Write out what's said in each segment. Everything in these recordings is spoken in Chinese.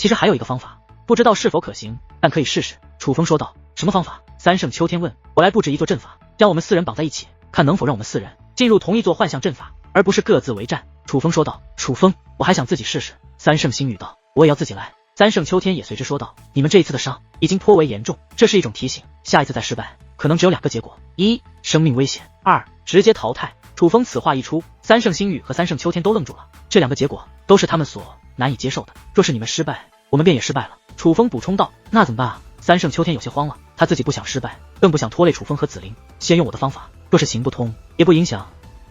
其实还有一个方法，不知道是否可行，但可以试试。楚风说道。什么方法？三圣秋天问。我来布置一座阵法，将我们4人绑在一起，看能否让我们4人进入同一座幻象阵法，而不是各自为战。楚风说道。楚风，我还想自己试试。三圣星语道。我也要自己来。三圣秋天也随之说道。你们这一次的伤已经颇为严重，这是一种提醒，下一次再失败，可能只有2个结果：一，生命危险；二，直接淘汰。楚风此话一出，三圣星语和三圣秋天都愣住了，这2个结果都是他们所难以接受的。若是你们失败，我们便也失败了。楚风补充道。那怎么办啊？三圣秋天有些慌了，他自己不想失败，更不想拖累楚风和紫菱，先用我的方法，若是行不通，也不影响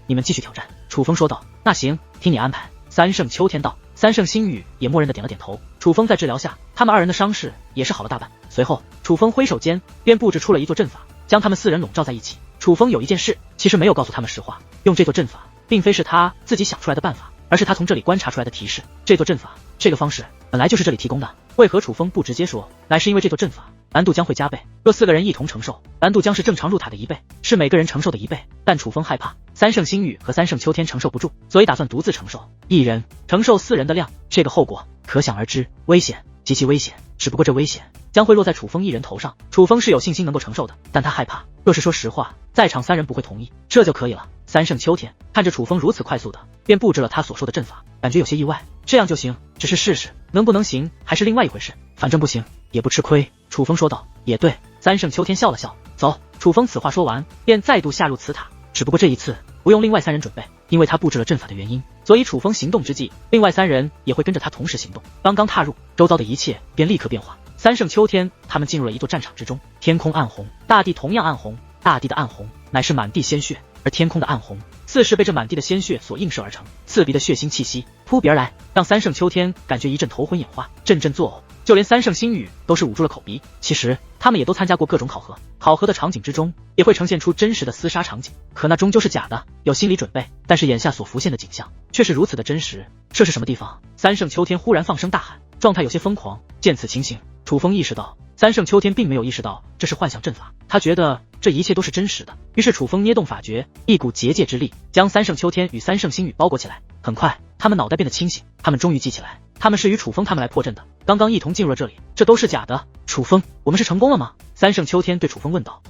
你们继续挑战。楚风说道。那行，听你安排。三圣秋天道。三圣星语也默认的点了点头。楚风在治疗下，他们2人的伤势也是好了大半。随后，楚风挥手间便布置出了一座阵法，将他们4人笼罩在一起。楚风有一件事，其实没有告诉他们实话，用这座阵法，并非是他自己想出来的办法，而是他从这里观察出来的提示。这座阵法，这个方式本来就是这里提供的，为何楚风不直接说？乃是因为这座阵法难度将会加倍，若4个人一同承受，难度将是正常入塔的1倍，是每个人承受的1倍。但楚风害怕三圣星语和三圣秋天承受不住，所以打算独自承受，一人承受4人的量，这个后果可想而知，危险，极其危险。只不过这危险将会落在楚风一人头上，楚风是有信心能够承受的，但他害怕，若是说实话，在场3人不会同意，这就可以了。三圣秋天看着楚风如此快速的便布置了他所说的阵法，感觉有些意外。这样就行，只是试试能不能行还是另外一回事，反正不行也不吃亏。楚风说道。也对。三圣秋天笑了笑。走。楚风此话说完便再度下入此塔，只不过这一次不用另外3人准备，因为他布置了阵法的原因，所以楚风行动之际，另外3人也会跟着他同时行动。刚刚踏入，周遭的一切便立刻变化。三圣秋天他们进入了一座战场之中，天空暗红，大地同样暗红，大地的暗红乃是满地鲜血，而天空的暗红似是被这满地的鲜血所映射而成，刺鼻的血腥气息扑鼻而来，让三圣秋天感觉一阵头昏眼花，阵阵作呕。就连三圣星语都是捂住了口鼻。其实他们也都参加过各种考核，考核的场景之中也会呈现出真实的厮杀场景，可那终究是假的，有心理准备，但是眼下所浮现的景象却是如此的真实。这是什么地方？三圣秋天忽然放声大喊，状态有些疯狂。见此情形，楚风意识到三圣秋天并没有意识到这是幻象阵法，他觉得这一切都是真实的。于是楚风捏动法诀，一股结界之力将三圣秋天与三圣星语包裹起来。很快他们脑袋变得清醒，他们终于记起来，他们是与楚风他们来破阵的，刚刚一同进入了这里，这都是假的。楚风，我们是成功了吗？三圣秋天对楚风问道。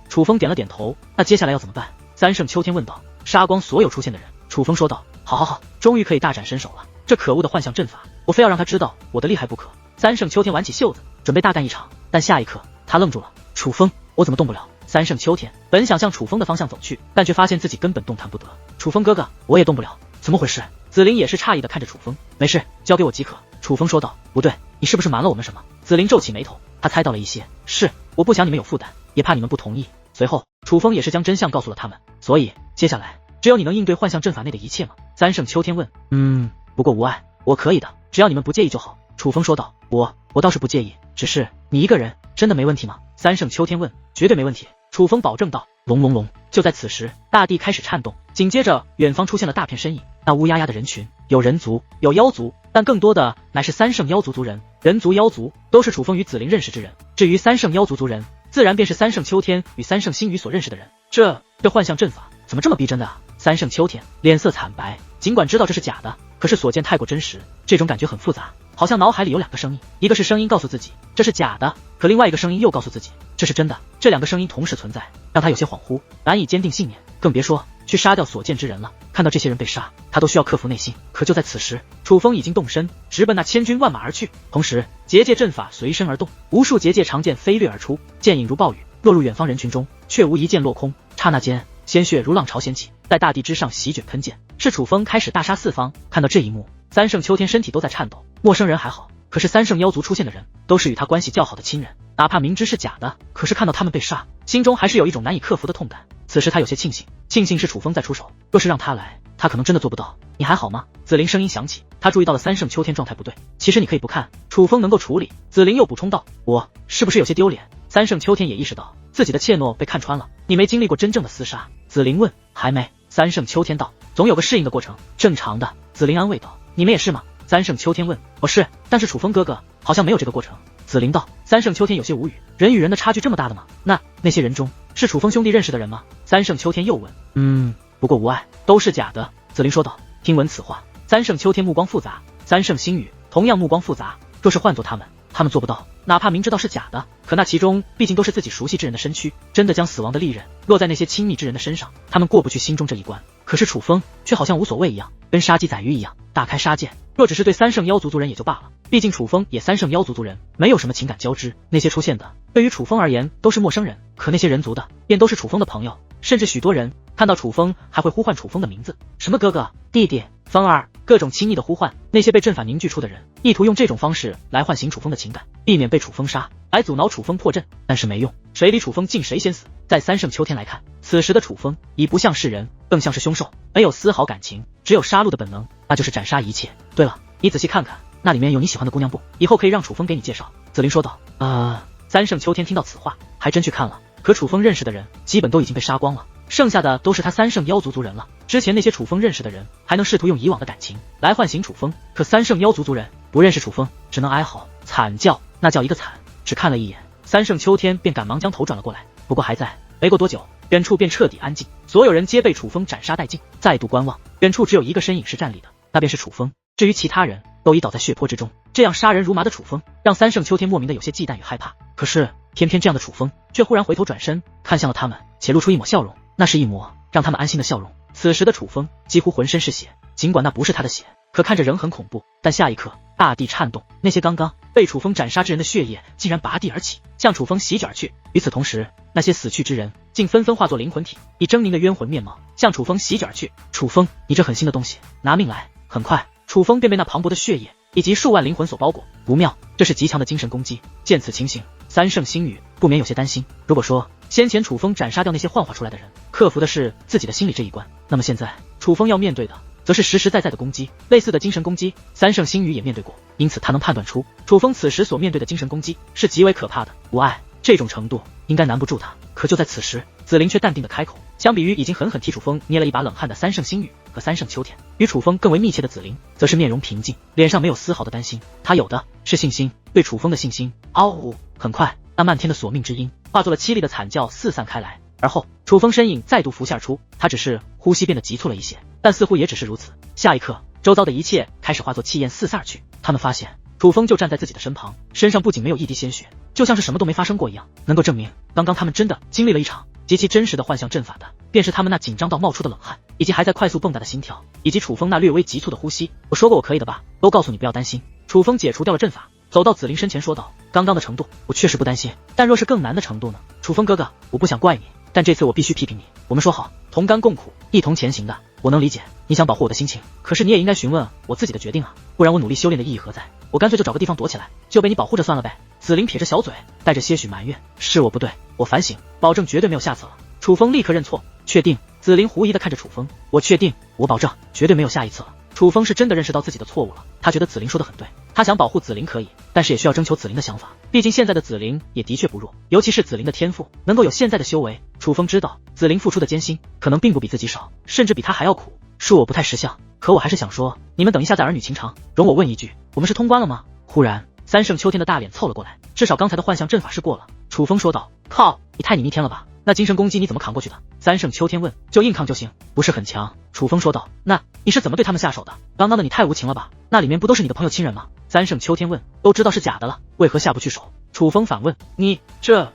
楚风点了点头。那接下来要怎么办？三圣秋天问道。杀光所有出现的人。楚风说道。好，终于可以大展身手了，这可恶的幻象阵法，我非要让他知道我的厉害不可。三圣秋天挽起袖子，准备大干一场，但下一刻他愣住了。楚风，我怎么动不了？三圣秋天本想向楚风的方向走去，但却发现自己根本动弹不得。楚风哥哥，我也动不了，怎么回事？紫菱也是诧异的看着楚风。没事，交给我即可。楚风说道。不对，你是不是瞒了我们什么？紫菱皱起眉头，他猜到了一些。是，我不想你们有负担，也怕你们不同意。随后楚风也是将真相告诉了他们。所以接下来只有你能应对幻象阵法内的一切吗？三圣秋天问。不过无碍，我可以的，只要你们不介意就好。楚风说道。我倒是不介意，只是你一个人真的没问题吗？三圣秋天问。绝对没问题，楚风保证道。隆隆隆！就在此时，大地开始颤动，紧接着远方出现了大片身影，那乌压压的人群，有人族，有妖族，但更多的乃是三圣妖族族人。人族、妖族都是楚风与紫菱认识之人，至于三圣妖族族人，自然便是三圣秋天与三圣星语所认识的人。这幻象阵法怎么这么逼真的啊？三圣秋天脸色惨白，尽管知道这是假的，可是所见太过真实，这种感觉很复杂，好像脑海里有2个声音，一个是声音告诉自己这是假的，可另外一个声音又告诉自己这是真的，这2个声音同时存在，让他有些恍惚，难以坚定信念，更别说去杀掉所见之人了。看到这些人被杀，他都需要克服内心。可就在此时，楚风已经动身，直奔那千军万马而去，同时结界阵法随身而动，无数结界长剑飞掠而出，剑影如暴雨落入远方人群中，却无一剑落空。刹那间，鲜血如浪潮掀起，在大地之上席卷喷溅，是楚风开始大杀四方。看到这一幕，三圣秋天身体都在颤抖。陌生人还好，可是三圣妖族出现的人都是与他关系较好的亲人，哪怕明知是假的，可是看到他们被杀，心中还是有一种难以克服的痛感。此时他有些庆幸是楚风在出手，若是让他来，他可能真的做不到。你还好吗？紫菱声音响起，他注意到了三圣秋天状态不对。其实你可以不看，楚风能够处理。紫菱又补充道。我是不是有些丢脸？三圣秋天也意识到自己的怯懦被看穿了。你没经历过真正的厮杀？紫菱问。还没。三圣秋天道。总有个适应的过程，正常的。紫菱安慰道。你们也是吗？三圣秋天问。我是，但是楚风哥哥好像没有这个过程。紫菱道。三圣秋天有些无语，人与人的差距这么大的吗？那些人中是楚风兄弟认识的人吗？三圣秋天又问。不过无碍，都是假的。紫菱说道。听闻此话，三圣秋天目光复杂，三圣星语同样目光复杂。若是换做他们做不到，哪怕明知道是假的，可那其中毕竟都是自己熟悉之人的身躯，真的将死亡的利刃落在那些亲密之人的身上，他们过不去心中这一关。可是楚风却好像无所谓一样，跟杀鸡宰鱼一样，大开杀戒。若只是对三圣妖族族人也就罢了，毕竟楚风也三圣妖族族人，没有什么情感交织，那些出现的对于楚风而言都是陌生人，可那些人族的便都是楚风的朋友，甚至许多人看到楚风还会呼唤楚风的名字，什么哥哥、弟弟、风儿，各种亲昵的呼唤。那些被阵法凝聚出的人，意图用这种方式来唤醒楚风的情感，避免被楚风杀，来阻挠楚风破阵，但是没用，谁离楚风近谁先死。在三圣秋天来看，此时的楚风已不像是人，更像是凶兽，没有丝毫感情，只有杀戮的本能，那就是斩杀一切。对了，你仔细看看，那里面有你喜欢的姑娘不？以后可以让楚风给你介绍。紫菱说道。三圣秋天听到此话，还真去看了，可楚风认识的人基本都已经被杀光了，剩下的都是他三圣妖族族人了。之前那些楚风认识的人还能试图用以往的感情来唤醒楚风，可三圣妖族族人不认识楚风，只能哀嚎惨叫，那叫一个惨。只看了一眼，三圣秋天便赶忙将头转了过来。不过还在，没过多久，远处便彻底安静，所有人皆被楚风斩杀殆尽。再度观望，远处只有一个身影是站立的，那便是楚风。至于其他人都已倒在血泊之中。这样杀人如麻的楚风让三圣秋天莫名的有些忌惮与害怕，可是偏偏这样的楚风却忽然回头转身看向了他们，且露出一抹笑容，那是一抹让他们安心的笑容。此时的楚风几乎浑身是血，尽管那不是他的血，可看着仍很恐怖。但下一刻大地颤动，那些刚刚被楚风斩杀之人的血液竟然拔地而起，向楚风席卷而去。与此同时，那些死去之人竟纷纷化作灵魂体，以狰狞的冤魂面貌向楚风席卷而去。楚风，你这狠心的东西，拿命来！很快，楚风便被那磅礴的血液以及数万灵魂所包裹。不妙，这是极强的精神攻击。见此情形，三圣星宇不免有些担心。如果说先前楚风斩杀掉那些幻化出来的人，克服的是自己的心理这一关，那么现在楚风要面对的则是实实在在的攻击。类似的精神攻击，三圣星宇也面对过，因此他能判断出楚风此时所面对的精神攻击是极为可怕的。无碍，这种程度应该难不住他。可就在此时，紫菱却淡定的开口。相比于已经狠狠替楚风捏了一把冷汗的三圣星宇和三圣秋天，与楚风更为密切的紫菱则是面容平静，脸上没有丝毫的担心，他有的是信心，对楚风的信心。嗷呜！很快，那漫天的索命之音化作了凄厉的惨叫四散开来，而后楚风身影再度浮现而出，他只是呼吸变得急促了一些，但似乎也只是如此。下一刻，周遭的一切开始化作气焰四散而去，他们发现楚风就站在自己的身旁，身上不仅没有一滴鲜血，就像是什么都没发生过一样，能够证明刚刚他们真的经历了一场极其真实的幻象阵法的，便是他们那紧张到冒出的冷汗，以及还在快速蹦跶的心跳，以及楚风那略微急促的呼吸。我说过我可以的吧，都告诉你不要担心。楚风解除掉了阵法，走到紫菱身前说道，刚刚的程度我确实不担心，但若是更难的程度呢？楚风哥哥，我不想怪你，但这次我必须批评你，我们说好同甘共苦，一同前行的，我能理解你想保护我的心情，可是你也应该询问我自己的决定啊，不然我努力修炼的意义何在？我干脆就找个地方躲起来，就被你保护着算了呗。紫菱撇着小嘴，带着些许埋怨，是我不对，我反省，保证绝对没有下次了。楚风立刻认错，确定？紫菱狐疑地看着楚风，我确定，我保证绝对没有下一次了。楚风是真的认识到自己的错误了，他觉得紫菱说的很对，他想保护紫菱可以，但是也需要征求紫菱的想法，毕竟现在的紫菱也的确不弱，尤其是紫菱的天赋能够有现在的修为。楚风知道紫菱付出的艰辛可能并不比自己少，甚至比他还要苦，恕我不太识相，可我还是想说，你们等一下再儿女情长，容我问一句，我们是通关了吗？忽然三圣秋天的大脸凑了过来，至少刚才的幻象阵法是过了。楚风说道，靠，你太逆天了吧，那精神攻击你怎么扛过去的？三圣秋天问。就硬抗就行，不是很强。楚风说道。那你是怎么对他们下手的？刚刚的你太无情了吧，那里面不都是你的朋友亲人吗？三圣秋天问。都知道是假的了，为何下不去手？楚风反问。你这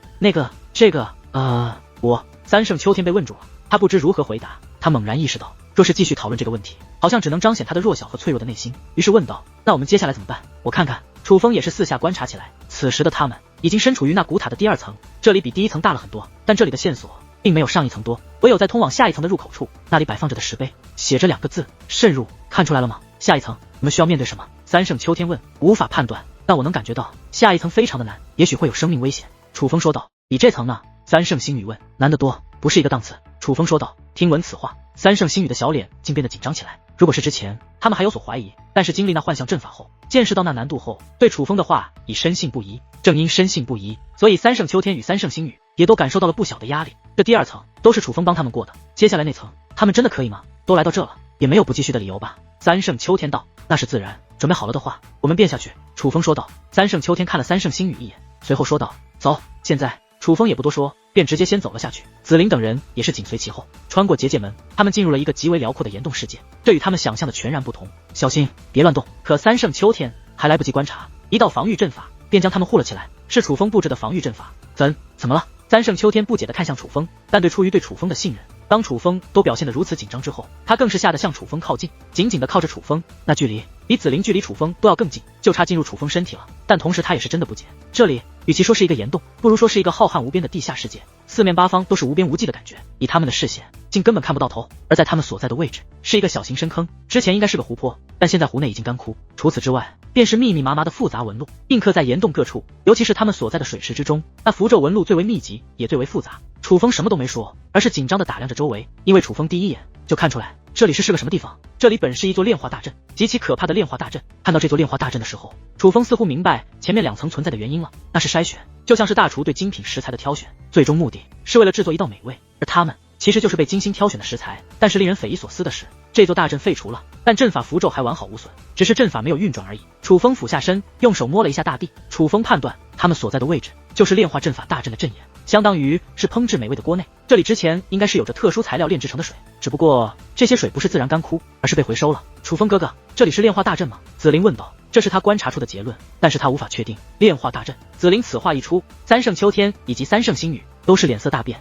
我。三圣秋天被问住了，他不知如何回答。他猛然意识到，若是继续讨论这个问题，好像只能彰显他的弱小和脆弱的内心，于是问道，那我们接下来怎么办？我看看。楚风也是四下观察起来，此时的他们已经身处于那古塔的第二层，这里比第一层大了很多，但这里的线索并没有上一层多，唯有在通往下一层的入口处，那里摆放着的石碑写着2个字，渗入，看出来了吗？下一层我们需要面对什么？三圣秋天问。无法判断，但我能感觉到下一层非常的难，也许会有生命危险。楚风说道。比这层呢？三圣星宇问。难得多，不是一个档次。楚风说道。听闻此话，三圣星宇的小脸竟变得紧张起来。如果是之前他们还有所怀疑，但是经历那幻象阵法后，见识到那难度后，对楚风的话已深信不疑。正因深信不疑，所以三圣秋天与三圣星宇也都感受到了不小的压力。这第2层都是楚风帮他们过的，接下来那层他们真的可以吗？都来到这了，也没有不继续的理由吧？三圣秋天道。那是自然，准备好了的话我们便下去。楚风说道。三圣秋天看了三圣星宇一眼，随后说道，走。现在楚风也不多说，便直接先走了下去。紫菱等人也是紧随其后，穿过结界门，他们进入了一个极为辽阔的岩洞世界，这与他们想象的全然不同。小心别乱动。可三圣秋天还来不及观察，一道防御阵法便将他们护了起来。是楚风布置的防御阵法。怎么了？三圣秋天不解地看向楚风，但出于对楚风的信任，当楚风都表现得如此紧张之后，他更是吓得向楚风靠近，紧紧地靠着楚风，那距离比紫菱距离楚风都要更近，就差进入楚风身体了。但同时他也是真的不解，这里与其说是一个岩洞，不如说是一个浩瀚无边的地下世界，四面八方都是无边无际的感觉，以他们的视线竟根本看不到头。而在他们所在的位置是一个小型深坑，之前应该是个湖泊，但现在湖内已经干枯，除此之外便是密密麻麻的复杂纹路，印刻在岩洞各处，尤其是他们所在的水池之中，那符咒纹路最为密集，也最为复杂。楚风什么都没说，而是紧张地打量着周围，因为楚风第一眼就看出来这里是个什么地方。这里本是一座炼化大阵，极其可怕的炼化大阵。看到这座炼化大阵的时候，楚风似乎明白前面2层存在的原因了，那是筛选，就像是大厨对精品食材的挑选，最终目的是为了制作一道美味，而他们其实就是被精心挑选的食材。但是令人匪夷所思的是，这座大阵废除了，但阵法符咒还完好无损，只是阵法没有运转而已。楚风俯下身，用手摸了一下大地，楚风判断他们所在的位置就是炼化阵法大阵的阵眼，相当于是烹制美味的锅内。这里之前应该是有着特殊材料炼制成的水，只不过这些水不是自然干枯，而是被回收了。楚风哥哥，这里是炼化大阵吗？紫菱问道。这是他观察出的结论，但是他无法确定。炼化大阵。紫菱此话一出，三圣秋天以及三圣星宇都是脸色大变。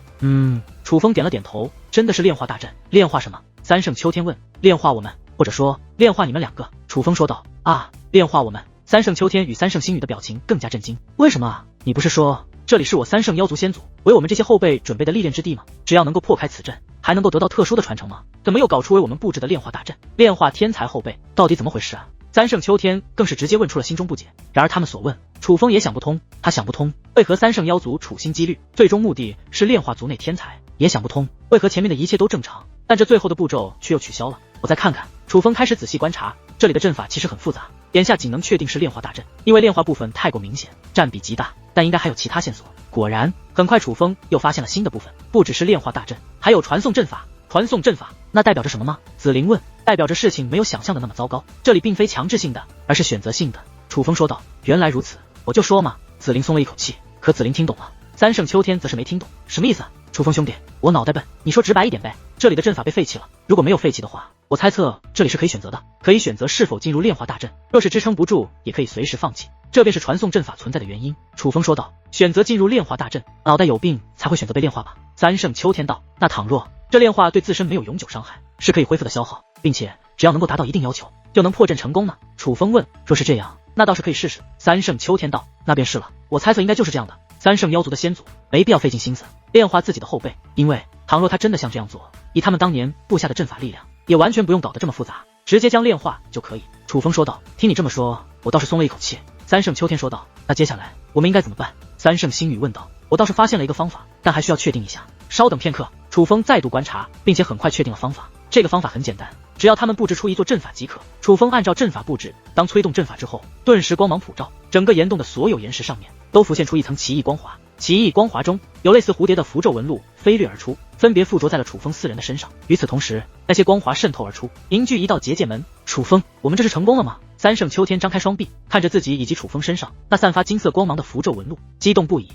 楚风点了点头，真的是炼化大阵。炼化什么？三圣秋天问。炼化我们，或者说炼化你们2个。楚风说道。啊，炼化我们？三圣秋天与三圣星宇的表情更加震惊。为什么啊？你不是说这里是我三圣妖族先祖为我们这些后辈准备的历练之地吗？只要能够破开此阵，还能够得到特殊的传承吗？怎么又搞出为我们布置的炼化大阵？炼化天才后辈到底怎么回事啊？三圣秋天更是直接问出了心中不解。然而他们所问，楚风也想不通。他想不通为何三圣妖族处心积虑，最终目的是炼化族内天才，也想不通为何前面的一切都正常，但这最后的步骤却又取消了。我再看看。楚风开始仔细观察，这里的阵法其实很复杂，眼下仅能确定是炼化大阵，因为炼化部分太过明显，占比极大，但应该还有其他线索。果然，很快楚风又发现了新的部分，不只是炼化大阵，还有传送阵法。传送阵法，那代表着什么吗？紫菱问。代表着事情没有想象的那么糟糕，这里并非强制性的，而是选择性的。楚风说道。原来如此，我就说嘛。紫菱松了一口气，可紫菱听懂了，三圣秋天则是没听懂。什么意思啊？楚风兄弟，我脑袋笨，你说直白一点呗。这里的阵法被废弃了，如果没有废弃的话，我猜测这里是可以选择的，可以选择是否进入炼化大阵，若是支撑不住，也可以随时放弃，这便是传送阵法存在的原因。楚风说道。选择进入炼化大阵，脑袋有病才会选择被炼化吧？三圣秋天道。那倘若这炼化对自身没有永久伤害，是可以恢复的消耗，并且只要能够达到一定要求，就能破阵成功呢？楚风问。若是这样，那倒是可以试试。三圣秋天道。那便是了，我猜测应该就是这样的。三圣妖族的先祖没必要费尽心思炼化自己的后辈，因为倘若他真的像这样做，以他们当年布下的阵法力量，也完全不用搞得这么复杂，直接将炼化就可以。楚风说道。听你这么说，我倒是松了一口气。三圣秋天说道。那接下来我们应该怎么办？三圣星宇问道。我倒是发现了一个方法，但还需要确定一下，稍等片刻。楚风再度观察，并且很快确定了方法。这个方法很简单，只要他们布置出一座阵法即可。楚风按照阵法布置，当催动阵法之后，顿时光芒普照，整个岩洞的所有岩石上面都浮现出一层奇异光华。奇异光华中有类似蝴蝶的符咒纹路飞掠而出，分别附着在了楚风4人的身上。与此同时，那些光华渗透而出，凝聚一道结界门。楚风，我们这是成功了吗？三圣秋天张开双臂，看着自己以及楚风身上那散发金色光芒的符咒纹路，激动不已。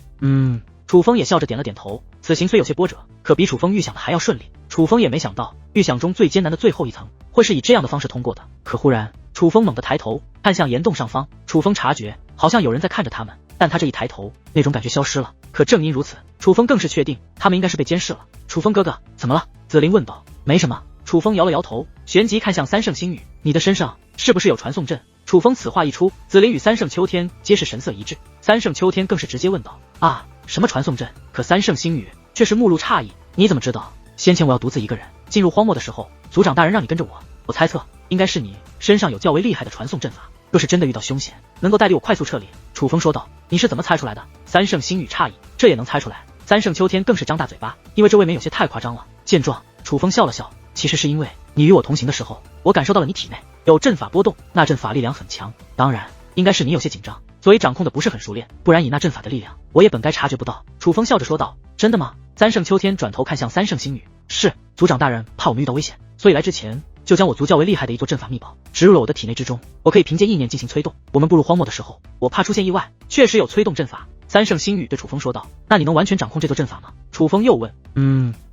楚风也笑着点了点头。此行虽有些波折，可比楚风预想的还要顺利。楚风也没想到，预想中最艰难的最后一层会是以这样的方式通过的。可忽然，楚风猛地抬头看向岩洞上方，楚风察觉好像有人在看着他们，但他这一抬头，那种感觉消失了。可正因如此，楚风更是确定他们应该是被监视了。楚风哥哥，怎么了？紫菱问道。没什么。楚风摇了摇头，旋即看向三圣星宇，你的身上是不是有传送阵？楚风此话一出，紫菱与三圣秋天皆是神色一致。三圣秋天更是直接问道。啊，什么传送阵？可三圣星宇却是目露诧异。你怎么知道？先前我要独自一个人进入荒漠的时候，族长大人让你跟着我猜测应该是你身上有较为厉害的传送阵法，若是真的遇到凶险，能够带领我快速撤离。楚风说道。你是怎么猜出来的？三圣星宇诧异，这也能猜出来？三圣秋天更是张大嘴巴，因为这未免有些太夸张了。见状，楚风笑了笑，其实是因为你与我同行的时候，我感受到了你体内有阵法波动，那阵法力量很强，当然应该是你有些紧张，所以掌控的不是很熟练，不然以那阵法的力量，我也本该察觉不到。楚风笑着说道。真的吗？三圣秋天转头看向三圣星宇。是，族长大人怕我们遇到危险，所以来之前就将我族较为厉害的一座阵法秘宝植入了我的体内之中，我可以凭借意念进行催动。我们步入荒漠的时候，我怕出现意外，确实有催动阵法。三圣星宇对楚风说道。那你能完全掌控这座阵法吗？楚风又问。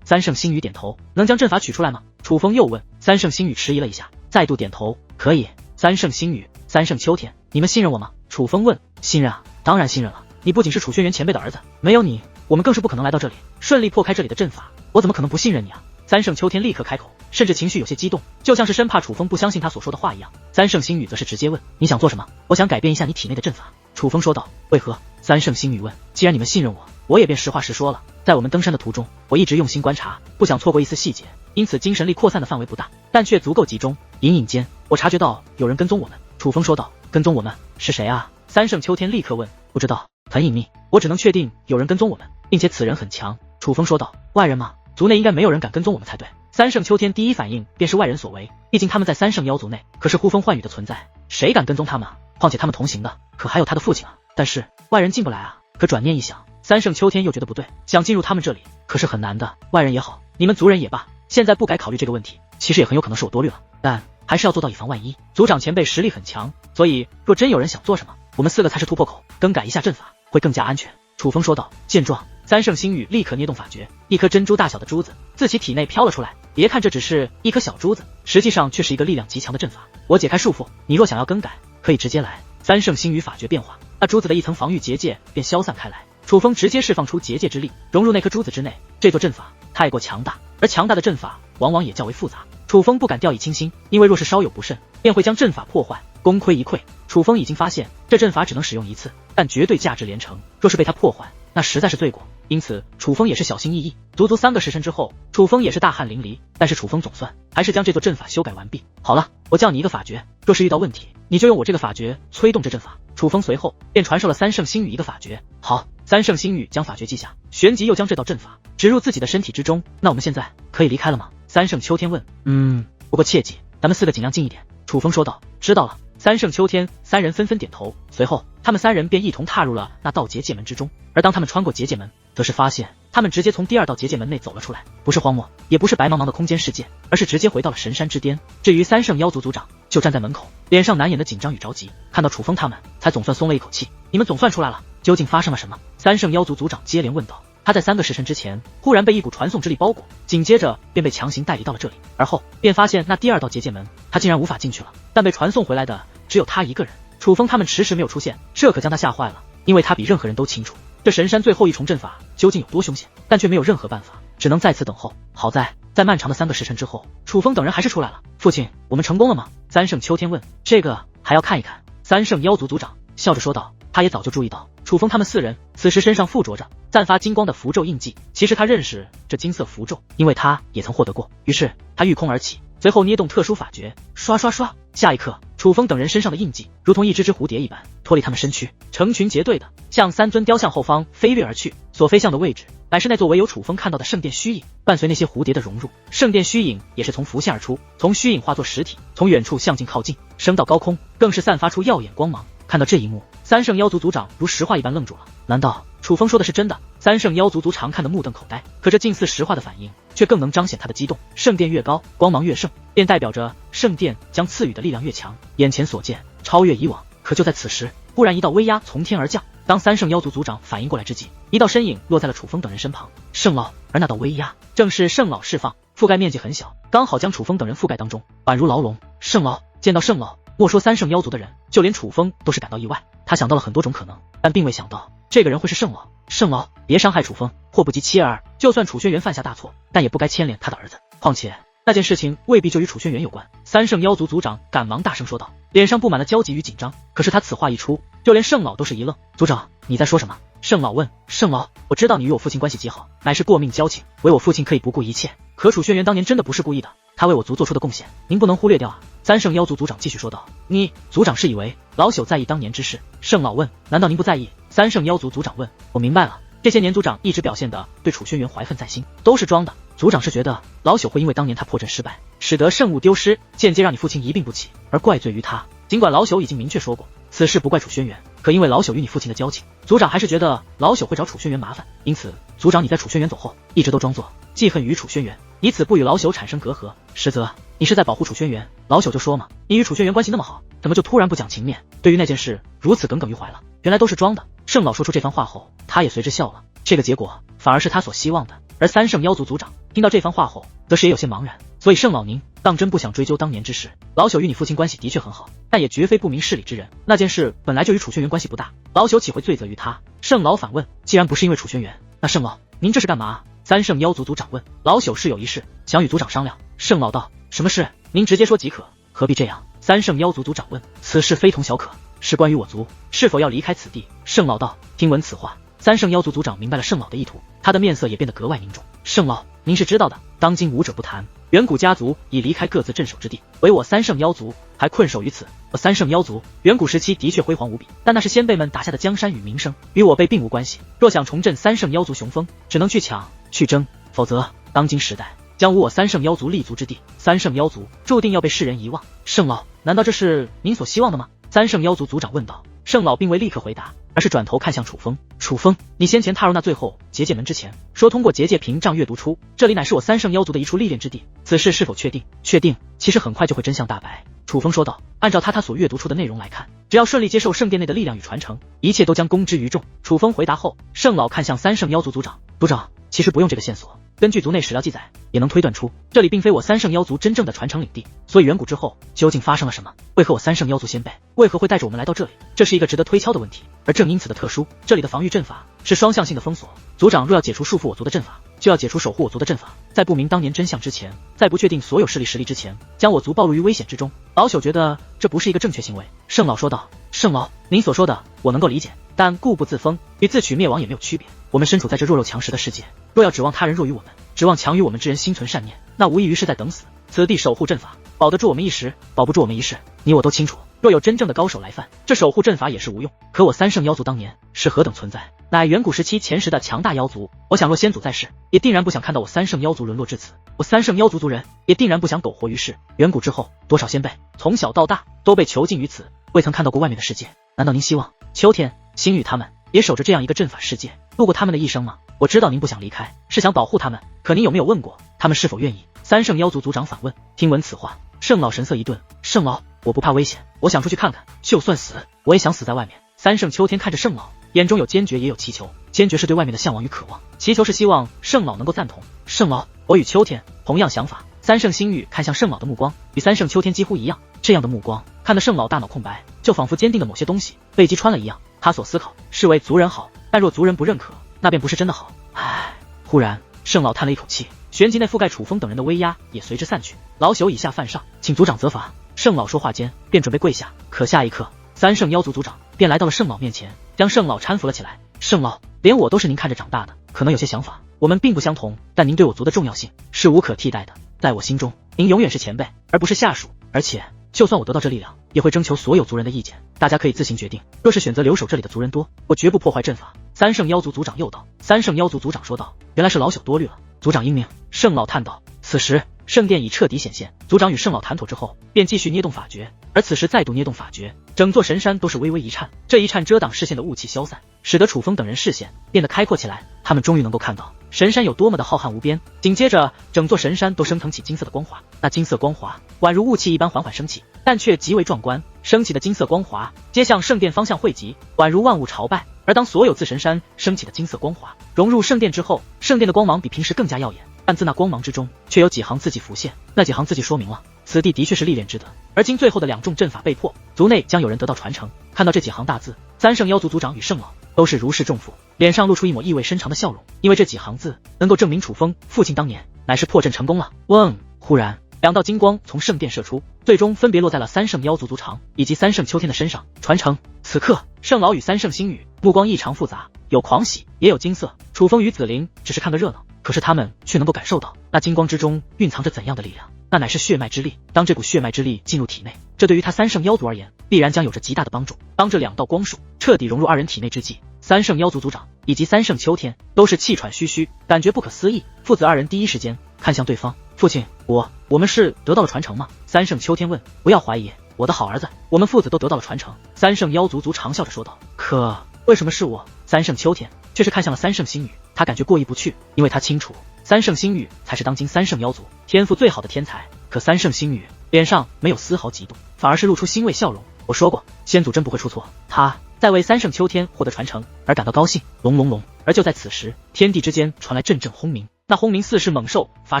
三圣星宇点头。能将阵法取出来吗？楚风又问。三圣星宇迟疑了一下，再度点头。可以。三圣星宇、三圣秋天，你们信任我吗？楚风问。信任啊，当然信任了。你不仅是楚轩辕前辈的儿子，没有你，我们更是不可能来到这里，顺利破开这里的阵法。我怎么可能不信任你啊？三圣秋天立刻开口，甚至情绪有些激动，就像是生怕楚风不相信他所说的话一样。三圣星宇则是直接问，你想做什么？我想改变一下你体内的阵法。楚风说道。为何？三圣星宇问。既然你们信任我，我也便实话实说了。在我们登山的途中，我一直用心观察，不想错过一丝细节，因此精神力扩散的范围不大，但却足够集中。隐隐间，我察觉到有人跟踪我们。楚风说道。跟踪我们？是谁啊？三圣秋天立刻问。不知道，很隐秘，我只能确定有人跟踪我们，并且此人很强。楚风说道。外人吗？族内应该没有人敢跟踪我们才对。三圣秋天第一反应便是外人所为，毕竟他们在三圣妖族内可是呼风唤雨的存在，谁敢跟踪他们啊？况且他们同行的可还有他的父亲啊。但是外人进不来啊。可转念一想，三圣秋天又觉得不对，想进入他们这里可是很难的。外人也好，你们族人也罢，现在不该考虑这个问题，其实也很有可能是我多虑了，但还是要做到以防万一。族长前辈实力很强，所以若真有人想做什么，我们4个才是突破口，更改一下阵法会更加安全。楚风说道。见状，三圣星宇立刻捏动法诀，一颗珍珠大小的珠子自其体内飘了出来。别看这只是一颗小珠子，实际上却是一个力量极强的阵法。我解开束缚，你若想要更改，可以直接来。三圣星宇法诀变化，那珠子的一层防御结界便消散开来。楚风直接释放出结界之力，融入那颗珠子之内。这座阵法太过强大，而强大的阵法往往也较为复杂。楚风不敢掉以轻心，因为若是稍有不慎，便会将阵法破坏，功亏一篑。楚风已经发现这阵法只能使用一次，但绝对价值连城，若是被他破坏，那实在是罪过。因此楚风也是小心翼翼。足3个时辰之后，楚风也是大汗淋漓，但是楚风总算还是将这座阵法修改完毕。好了，我教你一个法诀，若是遇到问题，你就用我这个法诀催动这阵法。楚风随后便传授了三圣星宇一个法诀。好，三圣星宇将法诀记下，旋即又将这道阵法植入自己的身体之中。那我们现在可以离开了吗？三圣秋天问。不过切记，咱们4个尽量近一点。楚风说道。知道了。三圣秋天3人纷纷点头，随后他们3人便一同踏入了那道结界门之中。而当他们穿过结界门，则是发现他们直接从第2道结界门内走了出来，不是荒漠，也不是白茫茫的空间世界，而是直接回到了神山之巅。至于三圣妖族族长就站在门口，脸上难掩的紧张与着急。看到楚风他们，才总算松了一口气。你们总算出来了，究竟发生了什么？三圣妖族族长接连问道。他在3个时辰之前忽然被一股传送之力包裹，紧接着便被强行带离到了这里，而后便发现那第2道结界门他竟然无法进去了，但被传送回来的只有他一个人。楚风他们迟迟没有出现，这可将他吓坏了，因为他比任何人都清楚这神山最后一重阵法究竟有多凶险，但却没有任何办法，只能在此等候。好在漫长的3个时辰之后，楚风等人还是出来了。父亲，我们成功了吗？三圣秋天问。这个还要看一看。三圣妖族族长笑着说道。他也早就注意到楚风他们4人此时身上附着着散发金光的符咒印记，其实他认识这金色符咒，因为他也曾获得过。于是他御空而起，随后捏动特殊法诀，刷刷刷。下一刻，楚风等人身上的印记如同一只只蝴蝶一般脱离他们身躯，成群结队的向3尊雕像后方飞跃而去。所飞向的位置乃是那座唯有楚风看到的圣殿虚影。伴随那些蝴蝶的融入，圣殿虚影也是从浮现而出，从虚影化作实体，从远处向近靠近，升到高空，更是散发出耀眼光芒。看到这一幕，三圣妖族族长如石化一般愣住了。难道楚风说的是真的？三圣妖族族长看得目瞪口呆，可这近似石化的反应却更能彰显他的激动。圣殿越高，光芒越盛，便代表着圣殿将赐予的力量越强。眼前所见超越以往。可就在此时，忽然一道威压从天而降。当三圣妖族族长反应过来之际，一道身影落在了楚风等人身旁。圣老，而那道威压正是圣老释放，覆盖面积很小，刚好将楚风等人覆盖当中，宛如牢笼。圣老，见到圣老，莫说三圣妖族的人，就连楚风都是感到意外。他想到了很多种可能，但并未想到这个人会是圣老。圣老，别伤害楚风，祸不及妻儿。就算楚轩辕犯下大错，但也不该牵连他的儿子。况且那件事情未必就与楚轩辕有关。三圣妖族族长赶忙大声说道，脸上布满了焦急与紧张。可是他此话一出，就连圣老都是一愣。族长，你在说什么？圣老问。圣老，我知道你与我父亲关系极好，乃是过命交情，为我父亲可以不顾一切。可楚轩辕当年真的不是故意的，他为我族做出的贡献，您不能忽略掉啊。三圣妖族族长继续说道。你族长是以为老朽在意当年之事？圣老问。难道您不在意？三圣妖族族长问。我明白了，这些年族长一直表现的对楚轩辕怀恨在心，都是装的。族长是觉得老朽会因为当年他破阵失败，使得圣物丢失，间接让你父亲一病不起，而怪罪于他。尽管老朽已经明确说过，此事不怪楚轩辕，可因为老朽与你父亲的交情，族长还是觉得老朽会找楚轩辕麻烦。因此族长你在楚轩辕走后，一直都装作记恨于楚轩辕，以此不与老朽产生隔阂，实则你是在保护楚轩辕。老朽就说嘛，你与楚轩辕关系那么好，怎么就突然不讲情面，对于那件事如此耿耿于怀了？原来都是装的。圣老说出这番话后，他也随之笑了。这个结果反而是他所希望的。而三圣妖族族长听到这番话后，则是也有些茫然。所以圣老您当真不想追究当年之事？老朽与你父亲关系的确很好，但也绝非不明事理之人。那件事本来就与楚轩辕关系不大，老朽岂会罪责于他？圣老反问，既然不是因为楚轩辕，那圣老您这是干嘛？三圣妖族族长问。老朽是有一事想与族长商量。圣老道，什么事？您直接说即可，何必这样？三圣妖族族长问。此事非同小可，是关于我族是否要离开此地。圣老道，听闻此话，三圣妖族族长明白了圣老的意图，他的面色也变得格外凝重。圣老，您是知道的，当今武者不谈，远古家族已离开各自镇守之地，唯我三圣妖族还困守于此。我三圣妖族远古时期的确辉煌无比，但那是先辈们打下的江山与名声，与我辈并无关系。若想重振三圣妖族雄风，只能去抢去争，否则当今时代将无我三圣妖族立足之地，三圣妖族注定要被世人遗忘。圣老，难道这是您所希望的吗？三圣妖族族长问道。圣老并未立刻回答，而是转头看向楚风。楚风，你先前踏入那最后结界门之前，说通过结界屏障阅读出这里乃是我三圣妖族的一处历练之地，此事是否确定？确定，其实很快就会真相大白。楚风说道。按照他所阅读出的内容来看，只要顺利接受圣殿内的力量与传承，一切都将公之于众。楚风回答后，圣老看向三圣妖族族长。族长，其实不用这个线索，根据族内史料记载，也能推断出这里并非我三圣妖族真正的传承领地。所以远古之后究竟发生了什么？为何我三圣妖族先辈为何会带着我们来到这里？这是一个值得推敲的问题。而正因此的特殊，这里的防御阵法是双向性的封锁。族长若要解除束缚我族的阵法，就要解除守护我族的阵法。在不明当年真相之前，在不确定所有势力实力之前，将我族暴露于危险之中，老朽觉得这不是一个正确行为。圣老说道。圣老，您所说的我能够理解，但固步自封与自取灭亡也没有区别。我们身处在这弱肉强食的世界，若要指望他人弱于我们，指望强于我们之人心存善念，那无异于是在等死。此地守护阵法保得住我们一时，保不住我们一世，你我都清楚。若有真正的高手来犯，这守护阵法也是无用。可我三圣妖族当年是何等存在，乃远古时期前时的强大妖族。我想若先祖在世，也定然不想看到我三圣妖族沦落至此。我三圣妖族族人也定然不想苟活于世。远古之后，多少先辈从小到大都被囚禁于此，未曾看到过外面的世界。难道您希望秋天、星宇他们也守着这样一个阵法世界，度过他们的一生吗？我知道您不想离开，是想保护他们，可您有没有问过他们是否愿意？三圣妖族族长反问。听闻此话，圣老神色一顿。圣老，我不怕危险，我想出去看看，就算死，我也想死在外面。三圣秋天看着圣老，眼中有坚决也有祈求。坚决是对外面的向往与渴望，祈求是希望圣老能够赞同。圣老，我与秋天同样想法。三圣星宇看向圣老的目光与三圣秋天几乎一样，这样的目光看得圣老大脑空白，就仿佛坚定的某些东西被击穿了一样。他所思考是为族人好，但若族人不认可，那便不是真的好。唉，忽然圣老叹了一口气，旋即内覆盖楚风等人的威压也随之散去。老朽以下犯上，请族长责罚。圣老说话间便准备跪下，可下一刻三圣妖族族长便来到了圣老面前，将圣老搀扶了起来。圣老，连我都是您看着长大的，可能有些想法我们并不相同，但您对我族的重要性是无可替代的。在我心中，您永远是前辈，而不是下属。而且就算我得到这力量，也会征求所有族人的意见，大家可以自行决定。若是选择留守这里的族人多，我绝不破坏阵法。三圣妖族族长又道。三圣妖族族长说道。原来是老朽多虑了，族长英明。圣老叹道。此时圣殿已彻底显现，族长与圣老谈妥之后，便继续捏动法诀。而此时再度捏动法诀，整座神山都是微微一颤，这一颤遮挡视线的雾气消散，使得楚风等人视线变得开阔起来。他们终于能够看到神山有多么的浩瀚无边。紧接着整座神山都升腾起金色的光华，那金色光华宛如雾气一般缓缓升起，但却极为壮观。升起的金色光华皆向圣殿方向汇集，宛如万物朝拜。而当所有自神山升起的金色光华融入圣殿之后，圣殿的光芒比平时更加耀眼，但自那光芒之中却有几行字迹浮现。那几行字迹说明了此地的确是历练之地，而今最后的两重阵法被破，族内将有人得到传承。看到这几行大字，三圣妖族族长与圣老都是如释重负，脸上露出一抹意味深长的笑容，因为这几行字能够证明楚风父亲当年乃是破阵成功了。嗡！忽然两道金光从圣殿射出，最终分别落在了三圣妖族族长以及三圣秋天的身上。传承。此刻圣老与三圣星宇目光异常复杂，有狂喜也有惊色。楚风与紫菱只是看个热闹，可是他们却能够感受到那金光之中蕴藏着怎样的力量，那乃是血脉之力。当这股血脉之力进入体内，这对于他三圣妖族而言必然将有着极大的帮助。当这两道光束彻底融入二人体内之际，三圣妖族族长以及三圣秋天都是气喘吁吁，感觉不可思议。父子二人第一时间看向对方。父亲，我们是得到了传承吗？三圣秋天问。不要怀疑，我的好儿子，我们父子都得到了传承。三圣妖族族长笑着说道。可为什么是我？三圣秋天却是看向了三圣星宇，他感觉过意不去，因为他清楚三圣星宇才是当今三圣妖族天赋最好的天才。可三圣星宇脸上没有丝毫嫉妒，反而是露出欣慰笑容。我说过，先祖真不会出错，他在为三圣秋天获得传承而感到高兴。隆隆隆，而就在此时，天地之间传来阵阵轰鸣，那轰鸣似是猛兽发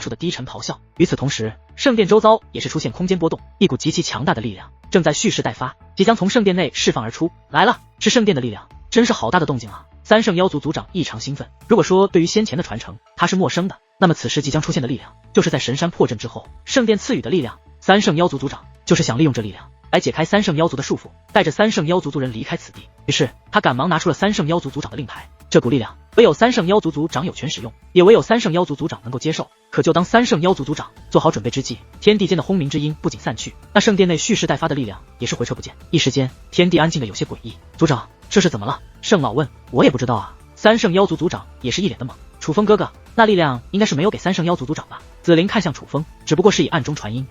出的低沉咆哮。与此同时，圣殿周遭也是出现空间波动，一股极其强大的力量正在蓄势待发，即将从圣殿内释放而出。来了，是圣殿的力量，真是好大的动静啊！三圣妖族族长异常兴奋。如果说对于先前的传承他是陌生的，那么此时即将出现的力量，就是在神山破阵之后圣殿赐予的力量。三圣妖族族长就是想利用这力量来解开三圣妖族的束缚，带着三圣妖族族人离开此地。于是他赶忙拿出了三圣妖族族长的令牌，这股力量唯有三圣妖族族长有权使用，也唯有三圣妖族族长能够接受。可就当三圣妖族族长做好准备之际，天地间的轰鸣之音不仅散去，那圣殿内蓄势待发的力量也是回撤不见。一时间，天地安静的有些诡异。族长，这是怎么了？圣老问。我也不知道啊。三圣妖族族长也是一脸的懵。楚风哥哥，那力量应该是没有给三圣妖族族长吧？紫菱看向楚风，只不过是以暗中传音。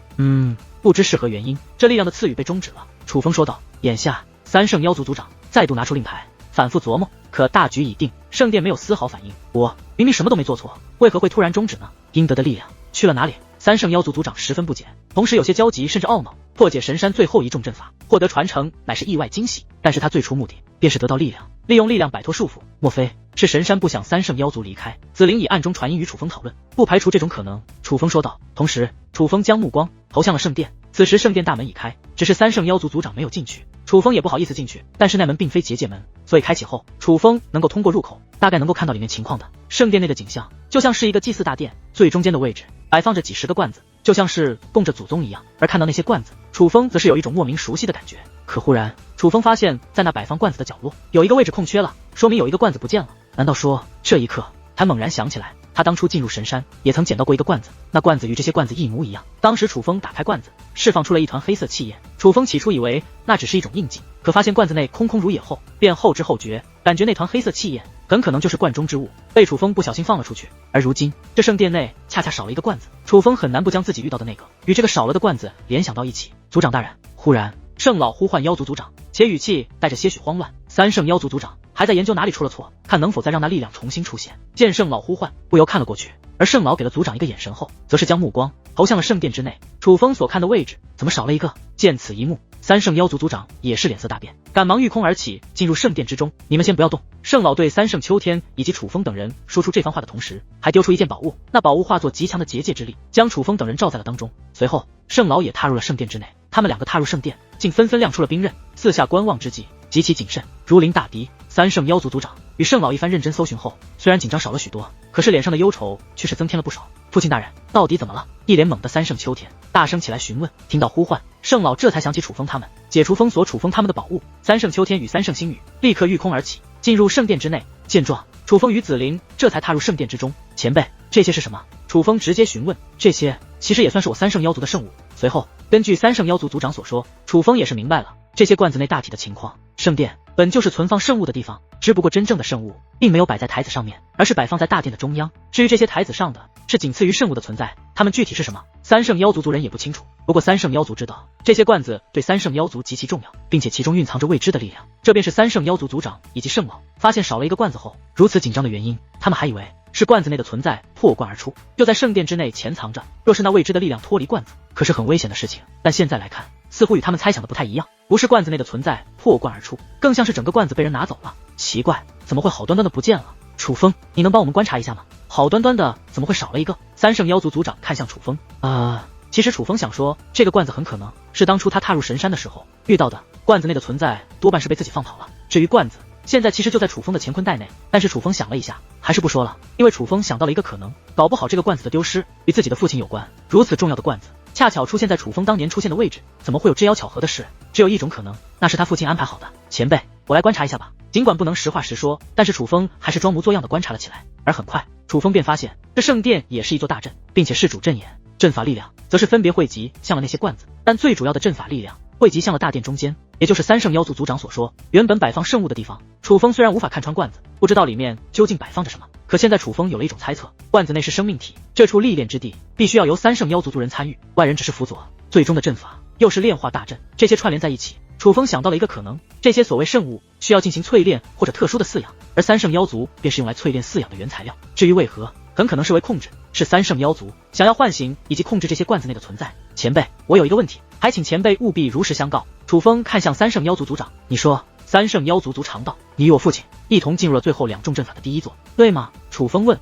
不知是何原因，这力量的赐予被终止了。楚风说道。眼下，三圣妖族族长再度拿出令牌，反复琢磨，可大局已定，圣殿没有丝毫反应。我明明什么都没做错，为何会突然终止呢？应得的力量去了哪里？三圣妖族族长十分不解，同时有些焦急，甚至懊恼。破解神山最后一重阵法，获得传承乃是意外惊喜，但是他最初目的便是得到力量，利用力量摆脱束缚。莫非是神山不想三圣妖族离开？紫菱以暗中传音与楚风讨论，不排除这种可能。楚风说道。同时，楚风将目光投向了圣殿。此时圣殿大门已开，只是三圣妖族族长没有进去。楚风也不好意思进去，但是那门并非结界门，所以开启后，楚风能够通过入口，大概能够看到里面情况的。圣殿内的景象就像是一个祭祀大殿，最中间的位置摆放着几十个罐子，就像是供着祖宗一样。而看到那些罐子，楚风则是有一种莫名熟悉的感觉。可忽然，楚风发现在那摆放罐子的角落有一个位置空缺了，说明有一个罐子不见了。难道说，这一刻他猛然想起来，他当初进入神山也曾捡到过一个罐子，那罐子与这些罐子一模一样。当时楚风打开罐子，释放出了一团黑色气焰。楚风起初以为那只是一种印记，可发现罐子内空空如也后，便后知后觉，感觉那团黑色气焰很可能就是罐中之物，被楚风不小心放了出去。而如今这圣殿内恰恰少了一个罐子，楚风很难不将自己遇到的那个与这个少了的罐子联想到一起。族长大人，忽然圣老呼唤妖族族长，且语气带着些许慌乱。三圣妖族族长还在研究哪里出了错，看能否再让那力量重新出现。见圣老呼唤，不由看了过去，而圣老给了族长一个眼神后，则是将目光投向了圣殿之内。楚风所看的位置怎么少了一个？见此一幕，三圣妖族族长也是脸色大变，赶忙御空而起，进入圣殿之中。你们先不要动。圣老对三圣秋天以及楚风等人说出这番话的同时，还丢出一件宝物，那宝物化作极强的结界之力，将楚风等人罩在了当中。随后，圣老也踏入了圣殿之内。他们两个踏入圣殿，竟纷纷亮出了兵刃，四下观望之际，极其谨慎，如临大敌。三圣妖族族长与圣老一番认真搜寻后，虽然紧张少了许多，可是脸上的忧愁却是增添了不少。父亲大人，到底怎么了？一脸懵的三圣秋天大声起来询问。听到呼唤，圣老这才想起楚风他们，解除封锁楚风他们的宝物。三圣秋天与三圣星宇立刻御空而起，进入圣殿之内。见状，楚风与紫菱这才踏入圣殿之中。前辈，这些是什么？楚风直接询问。这些其实也算是我三圣妖族的圣物。随后，根据三圣妖族族长所说，楚风也是明白了这些罐子内大体的情况。圣殿本就是存放圣物的地方，只不过真正的圣物并没有摆在台子上面，而是摆放在大殿的中央。至于这些台子上的是仅次于圣物的存在，它们具体是什么，三圣妖族族人也不清楚。不过三圣妖族知道，这些罐子对三圣妖族极其重要，并且其中蕴藏着未知的力量。这便是三圣妖族族长以及圣老发现少了一个罐子后如此紧张的原因。他们还以为是罐子内的存在破罐而出，就在圣殿之内潜藏着。若是那未知的力量脱离罐子，可是很危险的事情。但现在来看，似乎与他们猜想的不太一样，不是罐子内的存在破罐而出，更像是整个罐子被人拿走了。奇怪，怎么会好端端的不见了？楚风，你能帮我们观察一下吗？好端端的怎么会少了一个？三圣妖族族长看向楚风。其实楚风想说，这个罐子很可能是当初他踏入神山的时候遇到的，罐子内的存在多半是被自己放跑了。至于罐子，现在其实就在楚风的乾坤袋内，但是楚风想了一下，还是不说了，因为楚风想到了一个可能，搞不好这个罐子的丢失与自己的父亲有关。如此重要的罐子，恰巧出现在楚风当年出现的位置，怎么会有这样巧合的事？只有一种可能，那是他父亲安排好的。前辈，我来观察一下吧。尽管不能实话实说，但是楚风还是装模作样的观察了起来。而很快，楚风便发现这圣殿也是一座大阵，并且是主阵眼，阵法力量则是分别汇集向了那些罐子，但最主要的阵法力量汇集向了大殿中间，也就是三圣妖族族长所说原本摆放圣物的地方。楚风虽然无法看穿罐子，不知道里面究竟摆放着什么，可现在楚风有了一种猜测，罐子内是生命体，这处历练之地必须要由三圣妖族族人参与，外人只是辅佐，最终的阵法又是炼化大阵，这些串联在一起，楚风想到了一个可能，这些所谓圣物需要进行淬炼或者特殊的饲养，而三圣妖族便是用来淬炼饲养的原材料。至于为何，很可能是为控制，是三圣妖族想要唤醒以及控制这些罐子内的存在。前辈，我有一个问题，还请前辈务必如实相告。楚风看向三圣妖族族长，你说三圣妖族族长道：“你与我父亲一同进入了最后2重阵法的第1座，对吗？”楚风问：“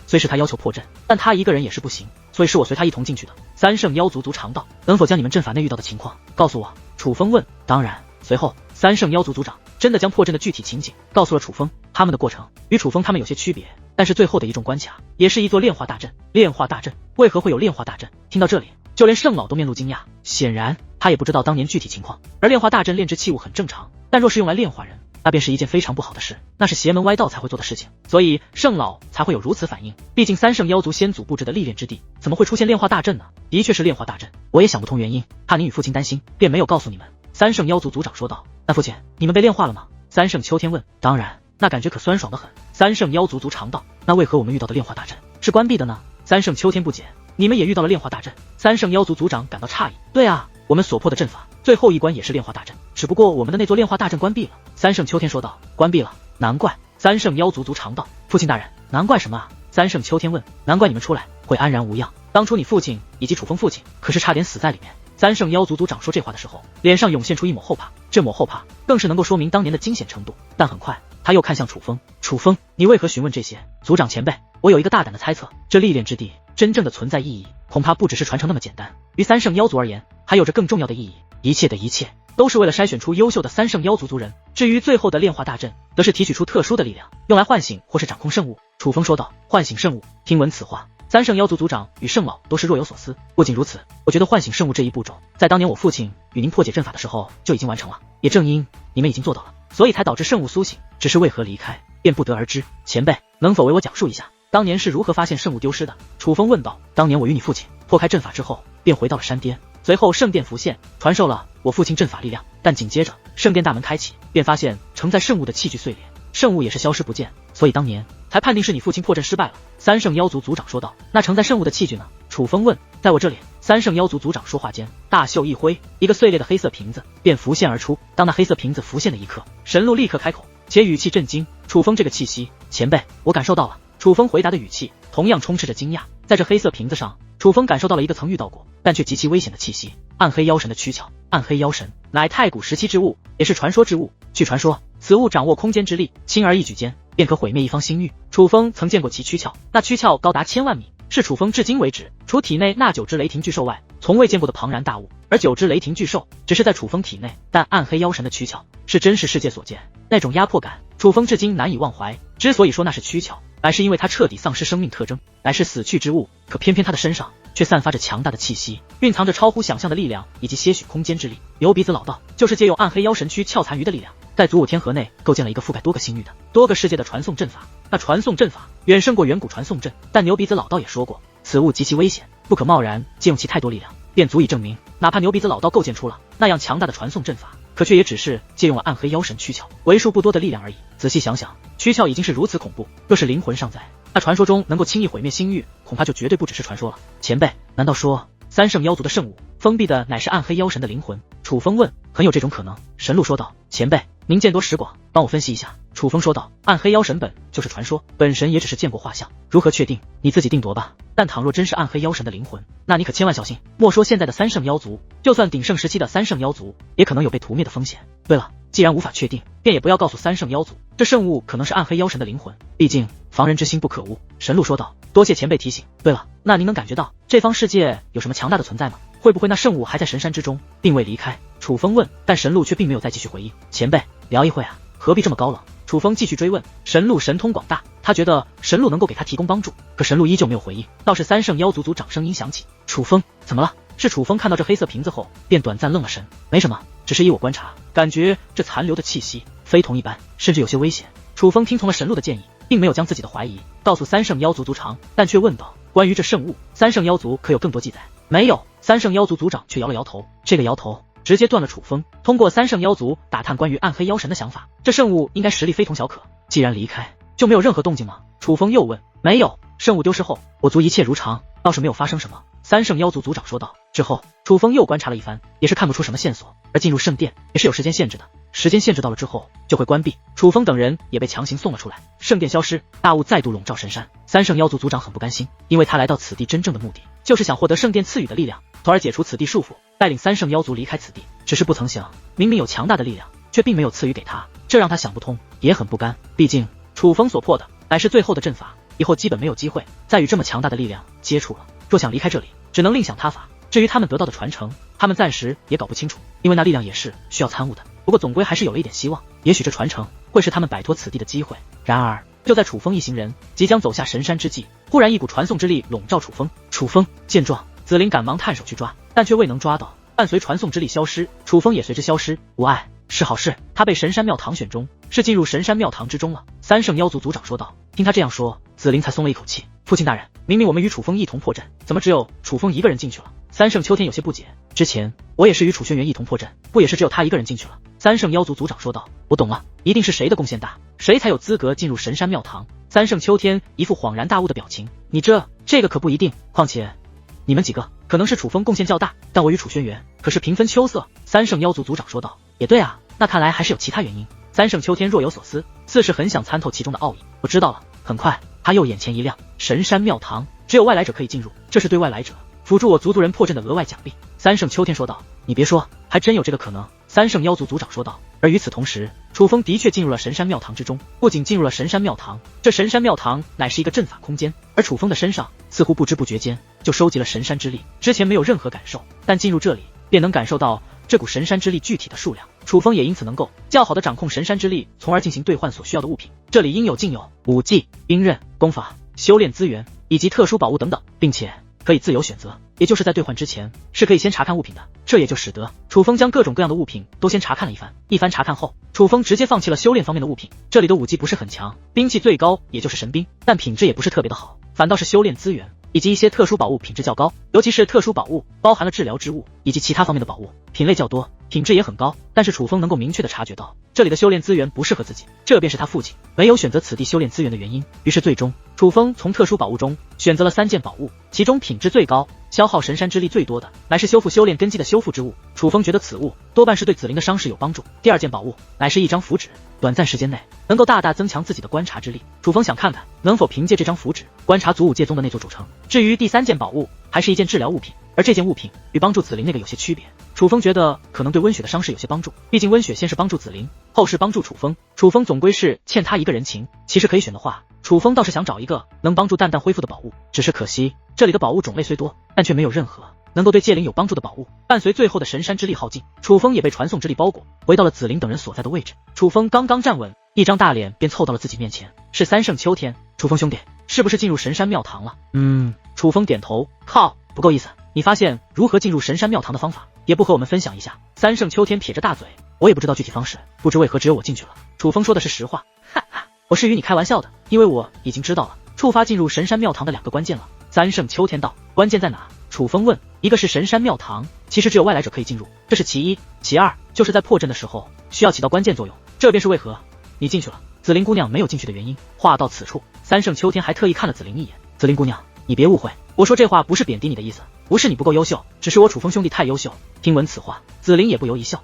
虽是他要求破阵，但他一个人也是不行，所以是我随他一同进去的。”三圣妖族族长道：“能否将你们阵法内遇到的情况告诉我？”楚风问：“当然。”随后，三圣妖族族长真的将破阵的具体情景告诉了楚风。他们的过程与楚风他们有些区别，但是最后的1重关卡也是一座炼化大阵。炼化大阵为何会有炼化大阵？听到这里，就连圣老都面露惊讶，显然他也不知道当年具体情况。而炼化大阵炼制器物很正常，但若是用来炼化人，那便是一件非常不好的事，那是邪门歪道才会做的事情，所以圣老才会有如此反应。毕竟三圣妖族先祖布置的历练之地，怎么会出现炼化大阵呢？的确是炼化大阵，我也想不通原因，怕您与父亲担心，便没有告诉你们。三圣妖族族长说道：“那父亲，你们被炼化了吗？”三圣秋天问。“当然，那感觉可酸爽得很。”三圣妖族族长道：“那为何我们遇到的炼化大阵是关闭的呢？”三圣秋天不解：“你们也遇到了炼化大阵？”三圣妖族族长感到诧异：“对啊，我们所破的阵法最后一关也是炼化大阵，只不过我们的那座炼化大阵关闭了。”三圣秋天说道：“关闭了，难怪。”三圣妖族族长道：“父亲大人，难怪什么啊？”三圣秋天问：“难怪你们出来会安然无恙，当初你父亲以及楚风父亲可是差点死在里面。”三圣妖族族长说这话的时候，脸上涌现出一抹后怕，这抹后怕更是能够说明当年的惊险程度。但很快他又看向楚风：“楚风，你为何询问这些？”族长前辈，我有一个大胆的猜测，这历练之地真正的存在意义，恐怕不只是传承那么简单，于三圣妖族而言，还有着更重要的意义。一切的一切都是为了筛选出优秀的三圣妖族族人。至于最后的炼化大阵，则是提取出特殊的力量，用来唤醒或是掌控圣物。楚风说道：“唤醒圣物。”听闻此话，三圣妖族族长与圣老都是若有所思。不仅如此，我觉得唤醒圣物这一步骤，在当年我父亲与您破解阵法的时候就已经完成了，也正因你们已经做到了，所以才导致圣物苏醒，只是为何离开，便不得而知。前辈，能否为我讲述一下当年是如何发现圣物丢失的？楚风问道。当年我与你父亲破开阵法之后，便回到了山巅，随后圣殿浮现，传授了我父亲阵法力量，但紧接着圣殿大门开启，便发现承载圣物的器具碎裂，圣物也是消失不见，所以当年才判定是你父亲破阵失败了。三圣妖族族长说道。那承载圣物的器具呢？楚风问。在我这里。三圣妖族族长说话间，大袖一挥，一个碎裂的黑色瓶子便浮现而出。当那黑色瓶子浮现的一刻，神鹿立刻开口，且语气震惊：“楚风这个气息，前辈，我感受到了。”楚风回答的语气同样充斥着惊讶。在这黑色瓶子上，楚风感受到了一个曾遇到过但却极其危险的气息——暗黑妖神的躯壳。暗黑妖神乃太古时期之物，也是传说之物。据传说，此物掌握空间之力，轻而易举间便可毁灭一方星域。楚风曾见过其躯壳，那躯壳高达1000万米，是楚风至今为止除体内那9只雷霆巨兽外，从未见过的庞然大物。而9只雷霆巨兽只是在楚风体内，但暗黑妖神的躯壳是真实世界所见，那种压迫感，楚风至今难以忘怀。之所以说那是躯壳，乃是因为它彻底丧失生命特征，乃是死去之物。可偏偏他的身上却散发着强大的气息，蕴藏着超乎想象的力量以及些许空间之力。牛鼻子老道就是借用暗黑妖神躯壳残余的力量，在祖武天河内构建了一个覆盖多个星域的多个世界的传送阵法。那传送阵法远胜过远古传送阵，但牛鼻子老道也说过，此物极其危险，不可贸然借用其太多力量，便足以证明，哪怕牛鼻子老道构建出了那样强大的传送阵法，可却也只是借用了暗黑妖神躯壳为数不多的力量而已。仔细想想，躯壳已经是如此恐怖，若是灵魂尚在，那传说中能够轻易毁灭星域，恐怕就绝对不只是传说了。前辈，难道说三圣妖族的圣物封闭的乃是暗黑妖神的灵魂？楚风问。很有这种可能，神鹿说道。前辈，您见多识广，帮我分析一下。楚风说道。暗黑妖神本就是传说，本神也只是见过画像，如何确定，你自己定夺吧。但倘若真是暗黑妖神的灵魂，那你可千万小心，莫说现在的三圣妖族，就算鼎盛时期的三圣妖族，也可能有被屠灭的风险。对了，既然无法确定，便也不要告诉三圣妖族，这圣物可能是暗黑妖神的灵魂，毕竟防人之心不可无。神鹿说道。多谢前辈提醒。对了，那您能感觉到这方世界有什么强大的存在吗？会不会那圣物还在神山之中，并未离开？楚风问。但神鹿却并没有再继续回应。前辈，聊一会啊，何必这么高冷？楚风继续追问。神鹿神通广大，他觉得神鹿能够给他提供帮助，可神鹿依旧没有回应。倒是三圣妖族族长声音响起。楚风，怎么了？是楚风看到这黑色瓶子后，便短暂愣了神。没什么，只是依我观察，感觉这残留的气息非同一般，甚至有些危险。楚风听从了神鹿的建议，并没有将自己的怀疑告诉三圣妖族族长，但却问道：关于这圣物，三圣妖族可有更多记载？没有。三圣妖族族长却摇了摇头。这个摇头直接断了楚风通过三圣妖族打探关于暗黑妖神的想法。这圣物应该实力非同小可，既然离开，就没有任何动静吗？楚风又问。没有，圣物丢失后，我族一切如常，倒是没有发生什么。三圣妖族族长说道。之后，楚风又观察了一番，也是看不出什么线索。而进入圣殿也是有时间限制的，时间限制到了之后就会关闭。楚风等人也被强行送了出来，圣殿消失，大雾再度笼罩神山。三圣妖族族长很不甘心，因为他来到此地真正的目的就是想获得圣殿赐予的力量，从而解除此地束缚，带领三圣妖族离开此地。只是不曾想，明明有强大的力量，却并没有赐予给他，这让他想不通，也很不甘。毕竟楚风所破的乃是最后的阵法，以后基本没有机会再与这么强大的力量接触了。若想离开这里，只能另想他法。至于他们得到的传承，他们暂时也搞不清楚，因为那力量也是需要参悟的。不过总归还是有了一点希望，也许这传承会是他们摆脱此地的机会。然而就在楚风一行人即将走下神山之际，忽然一股传送之力笼罩楚风。楚风见状，紫菱赶忙探手去抓，但却未能抓到。伴随传送之力消失，楚风也随之消失。无碍是好事，他被神山庙堂选中，是进入神山庙堂之中了。三圣妖族族长说道。听他这样说，紫菱才松了一口气。父亲大人，明明我们与楚风一同破阵，怎么只有楚风一个人进去了？三圣秋天有些不解。之前我也是与楚轩辕一同破阵，不也是只有他一个人进去了？三圣妖族族长说道。我懂了，一定是谁的贡献大，谁才有资格进入神山庙堂。三圣秋天一副恍然大悟的表情。你这个可不一定，况且你们几个可能是楚风贡献较大，但我与楚轩辕可是平分秋色。三圣妖族族长说道。也对啊，那看来还是有其他原因。三圣秋天若有所思，似是很想参透其中的奥义。我知道了。很快他又眼前一亮，神山庙堂只有外来者可以进入，这是对外来者辅助我族族人破阵的额外奖励。三圣秋天说道。你别说，还真有这个可能。三圣妖族族长说道。而与此同时，楚风的确进入了神山庙堂之中。不仅进入了神山庙堂，这神山庙堂乃是一个阵法空间，而楚风的身上似乎不知不觉间就收集了神山之力。之前没有任何感受，但进入这里便能感受到这股神山之力具体的数量。楚风也因此能够较好的掌控神山之力，从而进行兑换所需要的物品。这里应有尽有武技、兵刃、功法、修炼资源以及特殊宝物等等，并且可以自由选择，也就是在兑换之前是可以先查看物品的。这也就使得楚风将各种各样的物品都先查看了一番。一番查看后，楚风直接放弃了修炼方面的物品。这里的武技不是很强，兵器最高也就是神兵，但品质也不是特别的好，反倒是修炼资源以及一些特殊宝物品质较高，尤其是特殊宝物包含了治疗之物以及其他方面的宝物，品类较多，品质也很高。但是楚风能够明确的察觉到这里的修炼资源不适合自己，这便是他父亲没有选择此地修炼资源的原因。于是最终楚风从特殊宝物中选择了3件宝物，其中品质最高、消耗神山之力最多的乃是修复修炼根基的修复之物。楚风觉得此物多半是对紫菱的伤势有帮助。第2件宝物乃是一张符纸，短暂时间内能够大大增强自己的观察之力。楚风想看看能否凭借这张符纸观察祖武界宗的那座主城。至于第3件宝物，还是一件治疗物品，而这件物品与帮助紫菱那个有些区别。楚风觉得可能对温雪的伤势有些帮助，毕竟温雪先是帮助紫菱，后是帮助楚风，楚风总归是欠他一个人情。其实可以选的话，楚风倒是想找一个能帮助淡淡恢复的宝物，只是可惜这里的宝物种类虽多，但却没有任何能够对界灵有帮助的宝物。伴随最后的神山之力耗尽，楚风也被传送之力包裹，回到了紫菱等人所在的位置。楚风刚刚站稳，一张大脸便凑到了自己面前，是三圣秋天。楚风兄弟，是不是进入神山庙堂了？楚风点头。靠，不够意思，你发现如何进入神山庙堂的方法也不和我们分享一下？三圣秋天撇着大嘴，我也不知道具体方式，不知为何只有我进去了。楚风说的是实话。哈哈，我是与你开玩笑的，因为我已经知道了触发进入神山庙堂的2个关键了。三圣秋天道。关键在哪？楚风问。一个是神山庙堂其实只有外来者可以进入，这是其一，其二就是在破阵的时候需要起到关键作用，这便是为何你进去了，紫菱姑娘没有进去的原因。话到此处，三圣秋天还特意看了紫菱一眼。紫菱姑娘，你别误会，我说这话不是贬低你的意思，不是你不够优秀，只是我楚风兄弟太优秀。听闻此话，紫菱也不由一笑。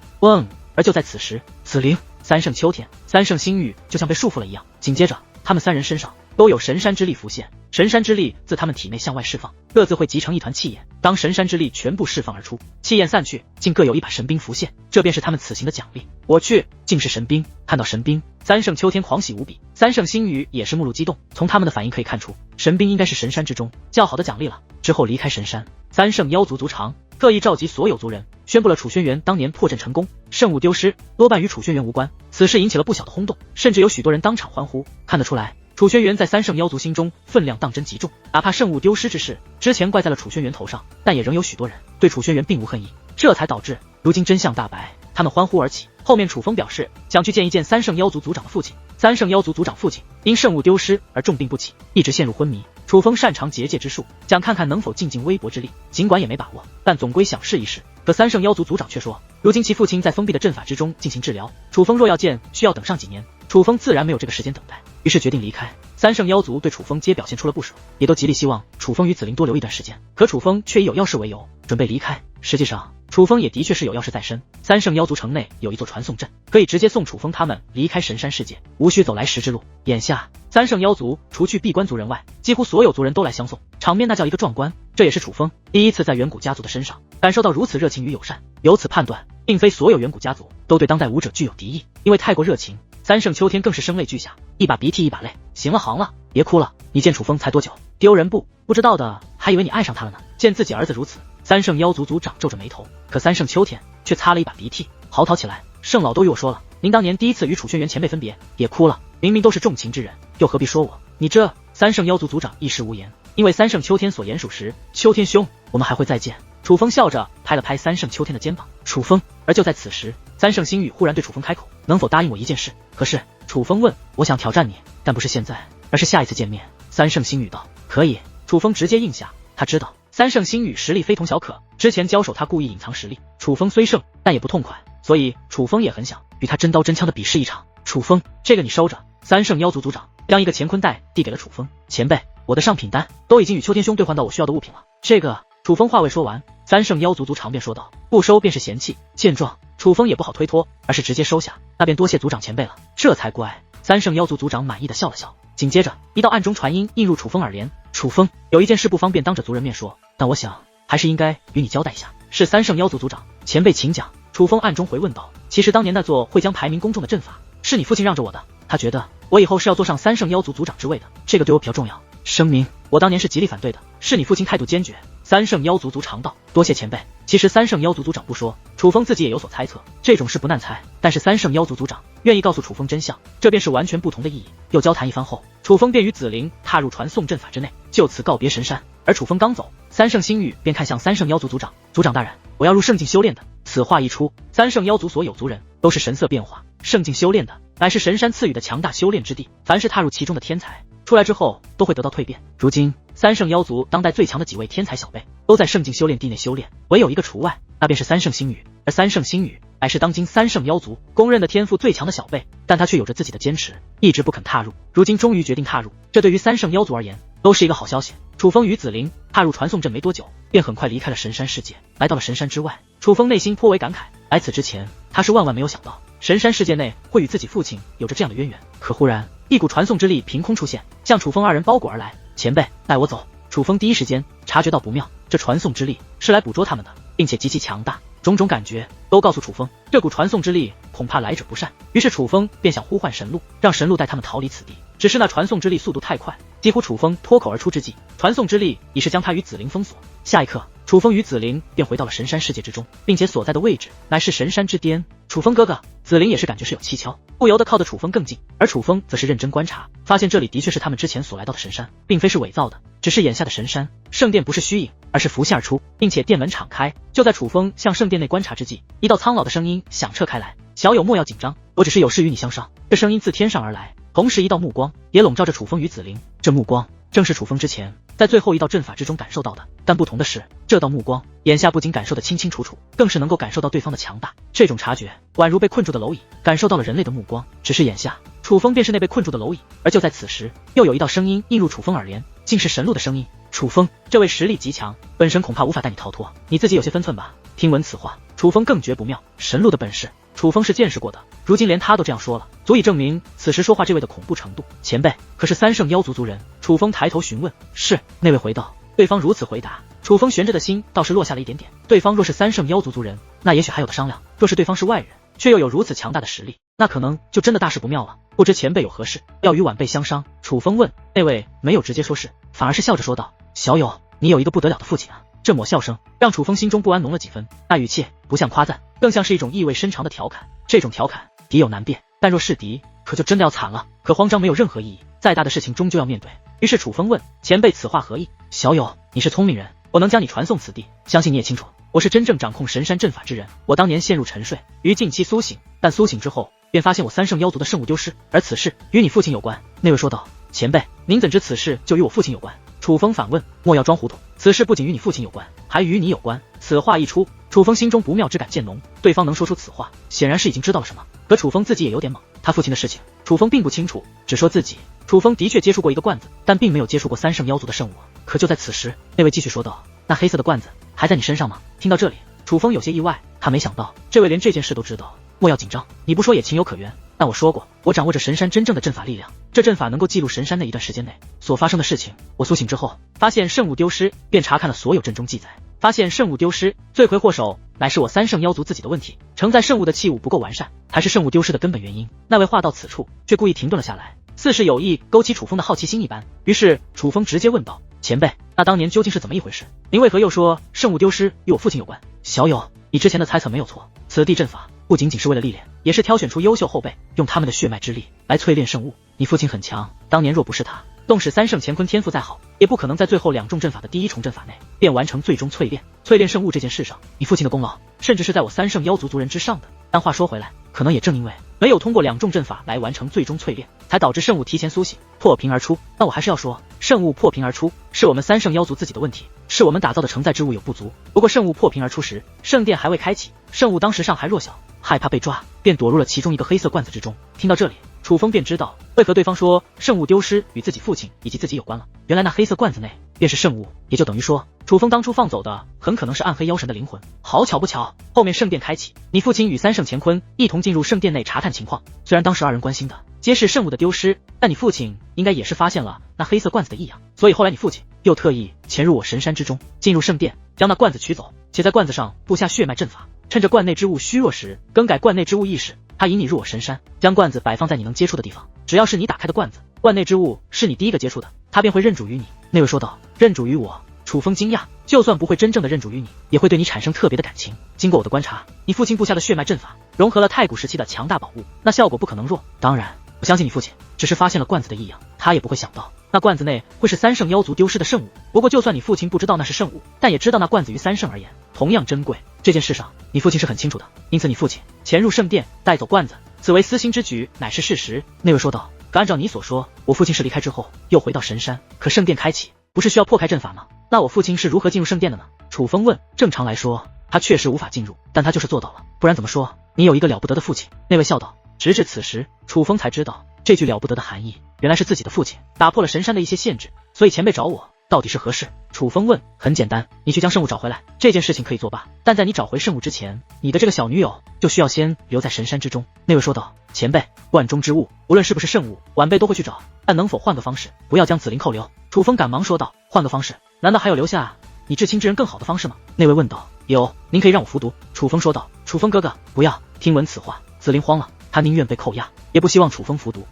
而就在此时，紫菱、三圣秋天、三圣星宇就像被束缚了一样，紧接着他们3人身上都有神山之力浮现，神山之力自他们体内向外释放，各自会集成一团气焰。当神山之力全部释放而出，气焰散去，竟各有一把神兵浮现，这便是他们此行的奖励。我去，竟是神兵！看到神兵，三圣秋天狂喜无比，三圣星宇也是目露激动。从他们的反应可以看出，神兵应该是神山之中较好的奖励了。之后离开神山，三圣妖族族长特意召集所有族人，宣布了楚轩辕当年破阵成功，圣物丢失多半与楚轩辕无关。此事引起了不小的轰动，甚至有许多人当场欢呼。看得出来，楚轩辕在三圣妖族心中分量当真极重，哪怕圣物丢失之事之前怪在了楚轩辕头上，但也仍有许多人对楚轩辕并无恨意，这才导致如今真相大白，他们欢呼而起。后面楚风表示想去见一见三圣妖族族长的父亲，三圣妖族族长父亲因圣物丢失而重病不起，一直陷入昏迷。楚风擅长结界之术，想看看能否尽尽微薄之力，尽管也没把握，但总归想试一试。可三圣妖族族长却说，如今其父亲在封闭的阵法之中进行治疗，楚风若要见，需要等上几年。楚风自然没有这个时间等待，于是决定离开。三圣妖族对楚风皆表现出了不舍，也都极力希望楚风与紫菱多留一段时间，可楚风却以有要事为由准备离开。实际上楚风也的确是有要事在身，三圣妖族城内有一座传送阵，可以直接送楚风他们离开神山世界，无需走来时之路。眼下三圣妖族除去闭关族人外，几乎所有族人都来相送，场面那叫一个壮观。这也是楚风第一次在远古家族的身上感受到如此热情与友善，由此判断并非所有远古家族都对当代武者具有敌意，因为太过热情，三圣秋天更是声泪俱下，一把鼻涕一把泪。行了，行了，别哭了，你见楚风才多久？丢人不知道的还以为你爱上他了呢。见自己儿子如此，三圣妖族族长皱着眉头，可三圣秋天却擦了一把鼻涕，嚎啕起来。圣老都与我说了，您当年第一次与楚轩辕前辈分别，也哭了，明明都是重情之人，又何必说我？你这……三圣妖族族长一时无言，因为三圣秋天所言属实。秋天兄，我们还会再见。楚风笑着拍了拍三圣秋天的肩膀。楚风。而就在此时，三圣星宇忽然对楚风开口，能否答应我一件事？可是楚风问，我想挑战你，但不是现在，而是下一次见面。三圣星宇道，可以。楚风直接应下，他知道三圣星宇实力非同小可，之前交手他故意隐藏实力，楚风虽胜，但也不痛快，所以楚风也很想与他真刀真枪的比试一场。楚风，这个你收着。三圣妖族族长将一个乾坤袋递给了楚风，前辈，我的上品丹都已经与秋天兄兑换到我需要的物品了。这个，楚风话未说完，三圣妖族族长便说道，不收便是嫌弃。见状，楚风也不好推脱，而是直接收下，那便多谢族长前辈了，这才怪。三圣妖族族长满意的笑了笑，紧接着一道暗中传音映入楚风耳帘，楚风，有一件事不方便当着族人面说，但我想还是应该与你交代一下。是三圣妖族族长，前辈请讲。楚风暗中回问道，其实当年那座会将排名公众的阵法，是你父亲让着我的，他觉得我以后是要坐上三圣妖族族长之位的，这个对我比较重要。声明，我当年是极力反对的，是你父亲态度坚决。三圣妖族族长道，多谢前辈。其实三圣妖族族长不说，楚风自己也有所猜测，这种事不难猜，但是三圣妖族族长愿意告诉楚风真相，这便是完全不同的意义。又交谈一番后，楚风便与紫菱踏入传送阵法之内，就此告别神山。而楚风刚走，三圣星宇便看向三圣妖族族长，族长大人，我要入圣境修炼的。此话一出，三圣妖族所有族人都是神色变化。圣境修炼的乃是神山赐予的强大修炼之地，凡是踏入其中的天才，出来之后都会得到蜕变。如今三圣妖族当代最强的几位天才小辈都在圣境修炼地内修炼，唯有一个除外，那便是三圣星宇。而三圣星宇乃是当今三圣妖族公认的天赋最强的小辈，但他却有着自己的坚持，一直不肯踏入，如今终于决定踏入，这对于三圣妖族而言都是一个好消息。楚风与紫菱踏入传送阵没多久，便很快离开了神山世界，来到了神山之外。楚风内心颇为感慨，来此之前他是万万没有想到神山世界内会与自己父亲有着这样的渊源。可忽然一股传送之力凭空出现，向楚风二人包裹而来。前辈，带我走。楚风第一时间察觉到不妙，这传送之力是来捕捉他们的，并且极其强大，种种感觉都告诉楚风，这股传送之力恐怕来者不善。于是楚风便想呼唤神鹿，让神鹿带他们逃离此地。只是那传送之力速度太快，几乎楚风脱口而出之际，传送之力已是将他与紫菱封锁。下一刻，楚风与紫菱便回到了神山世界之中，并且所在的位置乃是神山之巅。楚风哥哥，紫菱也是感觉是有蹊跷，不由得靠得楚风更近，而楚风则是认真观察，发现这里的确是他们之前所来到的神山，并非是伪造的，只是眼下的神山圣殿不是虚影，而是浮现而出，并且殿门敞开。就在楚风向圣殿内观察之际，一道苍老的声音响彻开来，小友莫要紧张，我只是有事与你相商。这声音自天上而来，同时一道目光也笼罩着楚风与紫菱，这目光正是楚风之前在最后一道阵法之中感受到的，但不同的是，这道目光眼下不仅感受得清清楚楚，更是能够感受到对方的强大。这种察觉宛如被困住的蝼蚁感受到了人类的目光，只是眼下楚风便是那被困住的蝼蚁。而就在此时，又有一道声音映入楚风耳帘，竟是神鹿的声音。楚风，这位实力极强，本神恐怕无法带你逃脱，你自己有些分寸吧。听闻此话，楚风更觉不妙，神鹿的本事楚风是见识过的，如今连他都这样说了，足以证明此时说话这位的恐怖程度。前辈，可是三圣妖族族人？楚风抬头询问。是，那位回道。对方如此回答，楚风悬着的心倒是落下了一点点。对方若是三圣妖族族人，那也许还有的商量；若是对方是外人，却又有如此强大的实力，那可能就真的大事不妙了。不知前辈有何事要与晚辈相商？楚风问。那位没有直接说是，反而是笑着说道：小友，你有一个不得了的父亲啊。这抹笑声让楚风心中不安浓了几分，那语气不像夸赞，更像是一种意味深长的调侃。这种调侃敌友难辨，但若是敌，可就真的要惨了。可慌张没有任何意义，再大的事情终究要面对。于是楚风问：前辈此话何意？小友，你是聪明人，我能将你传送此地，相信你也清楚，我是真正掌控神山阵法之人。我当年陷入沉睡，于近期苏醒，但苏醒之后便发现我三圣妖族的圣物丢失，而此事与你父亲有关。那位说道：前辈，您怎知此事就与我父亲有关？楚风反问。莫要装糊涂，此事不仅与你父亲有关，还与你有关。此话一出，楚风心中不妙之感渐浓，对方能说出此话，显然是已经知道了什么。可楚风自己也有点懵，他父亲的事情楚风并不清楚，只说自己楚风的确接触过一个罐子，但并没有接触过三圣妖族的圣物。可就在此时，那位继续说道：那黑色的罐子还在你身上吗？听到这里，楚风有些意外，他没想到这位连这件事都知道。莫要紧张，你不说也情有可原，但我说过，我掌握着神山真正的阵法力量，这阵法能够记录神山那一段时间内所发生的事情。我苏醒之后，发现圣物丢失，便查看了所有阵中记载，发现圣物丢失，罪魁祸首乃是我三圣妖族自己的问题，承载圣物的器物不够完善，才是圣物丢失的根本原因。那位话到此处，却故意停顿了下来，似是有意勾起楚风的好奇心一般。于是楚风直接问道：“前辈，那当年究竟是怎么一回事？您为何又说圣物丢失与我父亲有关？”小友，你之前的猜测没有错，此地阵法不仅仅是为了历练，也是挑选出优秀后辈，用他们的血脉之力来淬炼圣物。你父亲很强，当年若不是他，纵使三圣乾坤天赋再好，也不可能在最后2重阵法的第1重阵法内便完成最终淬炼。淬炼圣物这件事上，你父亲的功劳甚至是在我三圣妖族族人之上的。但话说回来，可能也正因为没有通过2重阵法来完成最终淬炼，才导致圣物提前苏醒，破屏而出。那我还是要说，圣物破屏而出是我们三圣妖族自己的问题，是我们打造的承载之物有不足。不过圣物破屏而出时，圣殿还未开启，圣物当时尚还弱小，害怕被抓，便躲入了其中一个黑色罐子之中。听到这里，楚风便知道为何对方说圣物丢失与自己父亲以及自己有关了。原来那黑色罐子内便是圣物，也就等于说楚风当初放走的很可能是暗黑妖神的灵魂。好巧不巧，后面圣殿开启，你父亲与三圣乾坤一同进入圣殿内查探情况。虽然当时2人关心的皆是圣物的丢失，但你父亲应该也是发现了那黑色罐子的异样，所以后来你父亲又特意潜入我神山之中，进入圣殿，将那罐子取走，且在罐子上布下血脉阵法，趁着罐内之物虚弱时更改罐内之物意识。他引你入我神山，将罐子摆放在你能接触的地方，只要是你打开的罐子，罐内之物是你第一个接触的，他便会认主于你。那位说道：“认主于我？”楚风惊讶，就算不会真正的认主于你，也会对你产生特别的感情。经过我的观察，你父亲布下的血脉阵法融合了太古时期的强大宝物，那效果不可能弱。当然，我相信你父亲只是发现了罐子的异样，他也不会想到那罐子内会是三圣妖族丢失的圣物。不过就算你父亲不知道那是圣物，但也知道那罐子于三圣而言同样珍贵，这件事上你父亲是很清楚的。因此你父亲潜入圣殿带走罐子，此为私心之举，乃是事实。那位说道：“可按照你所说，我父亲是离开之后又回到神山，可圣殿开启不是需要破开阵法吗？那我父亲是如何进入圣殿的呢？”楚风问。正常来说，他确实无法进入，但他就是做到了，不然怎么说你有一个了不得的父亲？那位笑道。直至此时，楚风才知道这句了不得的含义，原来是自己的父亲打破了神山的一些限制，所以前辈找我到底是何事？楚风问。很简单，你去将圣物找回来，这件事情可以作罢，但在你找回圣物之前，你的这个小女友就需要先留在神山之中。那位说道。前辈，罐中之物无论是不是圣物，晚辈都会去找，但能否换个方式，不要将紫菱扣留？楚风赶忙说道。换个方式？难道还有留下你至亲之人更好的方式吗？那位问道。有，您可以让我服毒。楚风说道。楚风哥哥，不要！听闻此话，紫菱慌了，他宁愿被扣押，也不希望楚风服毒。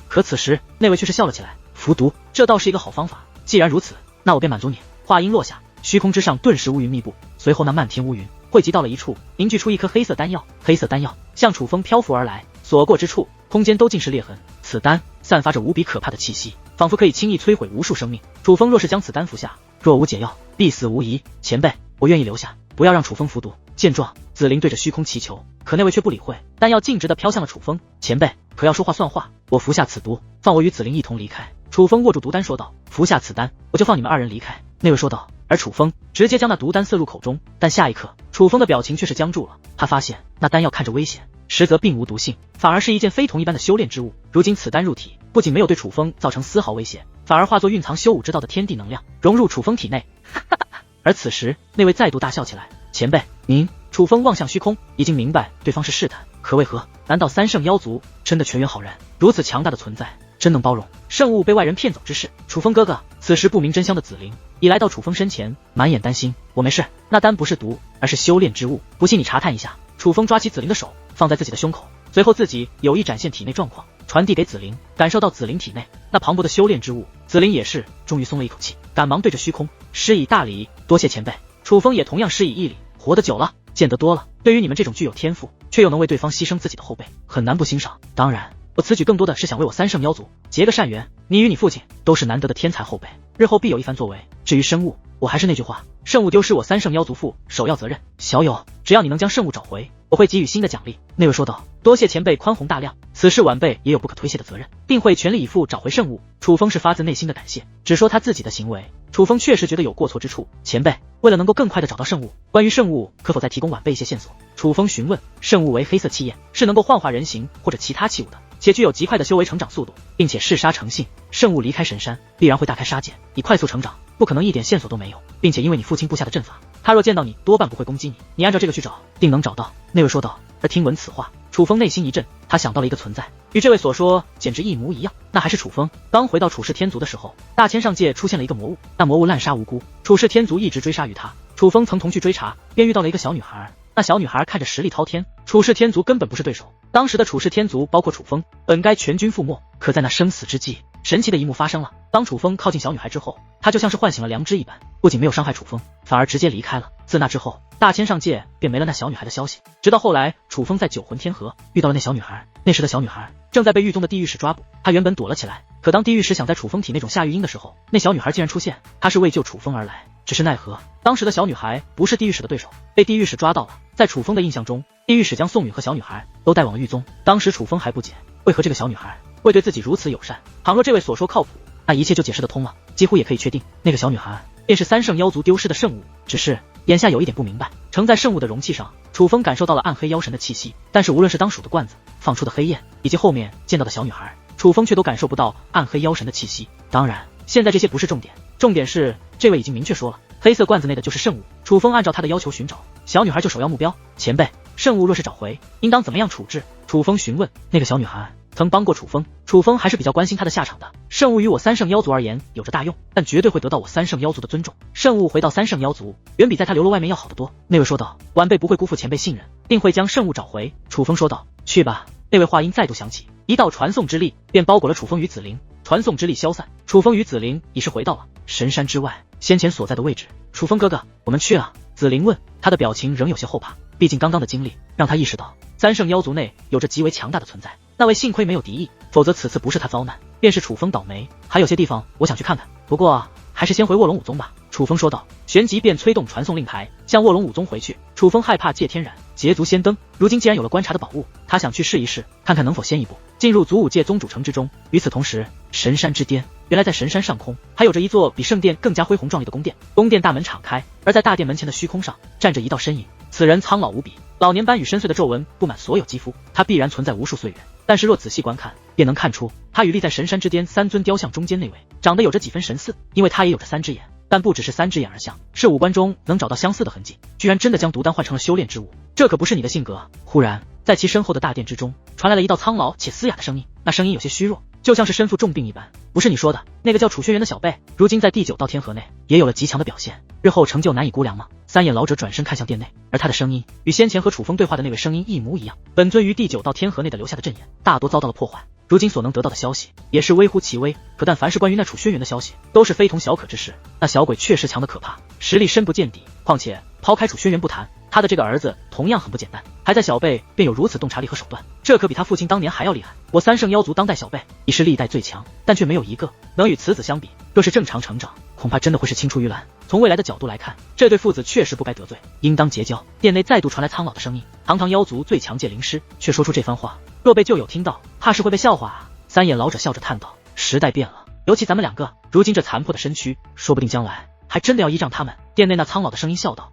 可此时那位却是笑了起来。服毒，这倒是一个好方法，既然如此，那我便满足你。话音落下，虚空之上顿时乌云密布，随后那漫天乌云汇集到了一处，凝聚出一颗黑色丹药。黑色丹药向楚风漂浮而来，所过之处空间都尽是裂痕。此丹散发着无比可怕的气息，仿佛可以轻易摧毁无数生命。楚风若是将此丹服下，若无解药，必死无疑。前辈，我愿意留下，不要让楚风服毒。见状，紫菱对着虚空祈求，可那位却不理会，丹药径直地飘向了楚风。前辈，可要说话算话，我服下此毒，放我与紫菱一同离开。楚风握住毒丹说道。服下此丹，我就放你们2人离开。那位说道。而楚风直接将那毒丹塞入口中，但下一刻，楚风的表情却是僵住了。他发现那丹药看着危险，实则并无毒性，反而是一件非同一般的修炼之物。如今此丹入体，不仅没有对楚风造成丝毫威胁，反而化作蕴藏修武之道的天地能量，融入楚风体内。而此时，那位再度大笑起来。前辈，您……楚风望向虚空，已经明白对方是试探，可为何？难道三圣妖族真的全员浩然？如此强大的存在，真能包容圣物被外人骗走之事？楚风哥哥，此时不明真相的紫菱已来到楚风身前，满眼担心。我没事，那丹不是毒，而是修炼之物，不信你查探一下。楚风抓起紫菱的手，放在自己的胸口，随后自己有意展现体内状况，传递给紫菱。感受到紫菱体内那磅礴的修炼之物，紫菱也是终于松了一口气，赶忙对着虚空施以大礼。多谢前辈。楚风也同样施以一礼。活得久了，见得多了，对于你们这种具有天赋却又能为对方牺牲自己的后辈，很难不欣赏。当然，我此举更多的是想为我三圣妖族结个善缘，你与你父亲都是难得的天才后辈，日后必有一番作为。至于生物，我还是那句话，圣物丢失我三圣妖族负首要责任。小友，只要你能将圣物找回，我会给予新的奖励。那位说道。多谢前辈宽宏大量，此事晚辈也有不可推卸的责任，定会全力以赴找回圣物。楚风是发自内心的感谢，只说他自己的行为，楚风确实觉得有过错之处。前辈，为了能够更快的找到圣物，关于圣物可否再提供晚辈一些线索？楚风询问。圣物为黑色气焰，是能够幻化人形或者其他器物的，且具有极快的修为成长速度，并且嗜杀成性。圣物离开神山，必然会大开杀戒，以快速成长，不可能一点线索都没有。并且因为你父亲布下的阵法，他若见到你，多半不会攻击你，你按照这个去找，定能找到。那位说道。而听闻此话，楚风内心一震，他想到了一个存在，与这位所说简直一模一样，那还是楚风。刚回到楚氏天族的时候，大千上界出现了一个魔物，那魔物滥杀无辜，楚氏天族一直追杀于他。楚风曾同去追查，便遇到了一个小女孩，那小女孩看着实力滔天，楚氏天族根本不是对手。当时的楚氏天族包括楚风，本该全军覆没，可在那生死之际，神奇的一幕发生了。当楚风靠近小女孩之后，他就像是唤醒了良知一般，不仅没有伤害楚风，反而直接离开了。自那之后，大千上界便没了那小女孩的消息。直到后来，楚风在九魂天河遇到了那小女孩，那时的小女孩正在被狱中的地狱使抓捕，她原本躲了起来，可当地狱使想在楚风体内种下狱阴的时候，那小女孩竟然出现，她是为救楚风而来。只是奈何，当时的小女孩不是地狱使的对手，被地狱使抓到了。在楚风的印象中，地狱使将宋允和小女孩都带往了狱中。当时楚风还不解，为何这个小女孩会对自己如此友善？倘若这位所说靠谱，那一切就解释得通了。几乎也可以确定，那个小女孩便是三圣妖族丢失的圣物。只是眼下有一点不明白，盛在圣物的容器上，楚风感受到了暗黑妖神的气息，但是无论是当属的罐子放出的黑焰，以及后面见到的小女孩，楚风却都感受不到暗黑妖神的气息。当然，现在这些不是重点，重点是这位已经明确说了，黑色罐子内的就是圣物。楚风按照他的要求寻找，小女孩就首要目标。前辈，圣物若是找回，应当怎么样处置？楚风询问。那个小女孩曾帮过楚风，楚风还是比较关心她的下场的。圣物于我三圣妖族而言有着大用，但绝对会得到我三圣妖族的尊重。圣物回到三圣妖族，远比在他流落外面要好得多。那位说道。晚辈不会辜负前辈信任，定会将圣物找回。楚风说道。去吧。那位话音再度响起，一道传送之力便包裹了楚风与紫菱。传送之力消散，楚风与紫菱已是回到了神山之外先前所在的位置。楚风哥哥，我们去啊？紫菱问。他的表情仍有些后怕，毕竟刚刚的经历让他意识到三圣妖族内有着极为强大的存在。那位幸亏没有敌意，否则此次不是他遭难，便是楚风倒霉。还有些地方我想去看看，不过还是先回卧龙武宗吧。楚风说道。旋即便催动传送令牌，向卧龙武宗回去。楚风害怕借天染捷足先登，如今既然有了观察的宝物，他想去试一试，看看能否先一步进入祖武界宗主城之中。与此同时，神山之巅，原来在神山上空还有着一座比圣殿更加恢宏壮丽的宫殿。宫殿大门敞开，而在大殿门前的虚空上站着一道身影，此人苍老无比，老年斑与深邃的皱纹布满所有肌肤，他必然存在无数岁月，但是若仔细观看，便能看出他与立在神山之巅三尊雕像中间那位长得有着几分神似，因为他也有着三只眼，但不只是三只眼而像，是五官中能找到相似的痕迹。居然真的将毒丹换成了修炼之物，这可不是你的性格。忽然在其身后的大殿之中传来了一道苍老且嘶哑的声音，那声音有些虚弱，就像是身负重病一般。不是你说的那个叫楚轩辕的小辈，如今在第九道天河内也有了极强的表现，日后成就难以估量吗？三眼老者转身看向殿内，而他的声音与先前和楚风对话的那位声音一模一样。本尊于第九道天河内的留下的阵眼大多遭到了破坏，如今所能得到的消息也是微乎其微，可但凡是关于那楚轩辕的消息都是非同小可之事。那小鬼确实强得可怕，实力深不见底，况且抛开楚轩辕不谈，他的这个儿子同样很不简单，还在小辈便有如此洞察力和手段，这可比他父亲当年还要厉害。我三圣妖族当代小辈已是历代最强，但却没有一个能与此子相比，若是正常成长，恐怕真的会是青出于蓝。从未来的角度来看，这对父子确实不该得罪，应当结交。殿内再度传来苍老的声音，堂堂妖族最强界灵师却说出这番话，若被旧友听到，怕是会被笑话啊。三眼老者笑着叹道。时代变了，尤其咱们两个如今这残破的身躯，说不定将来还真的要依仗他们。殿内那苍老的声音笑道。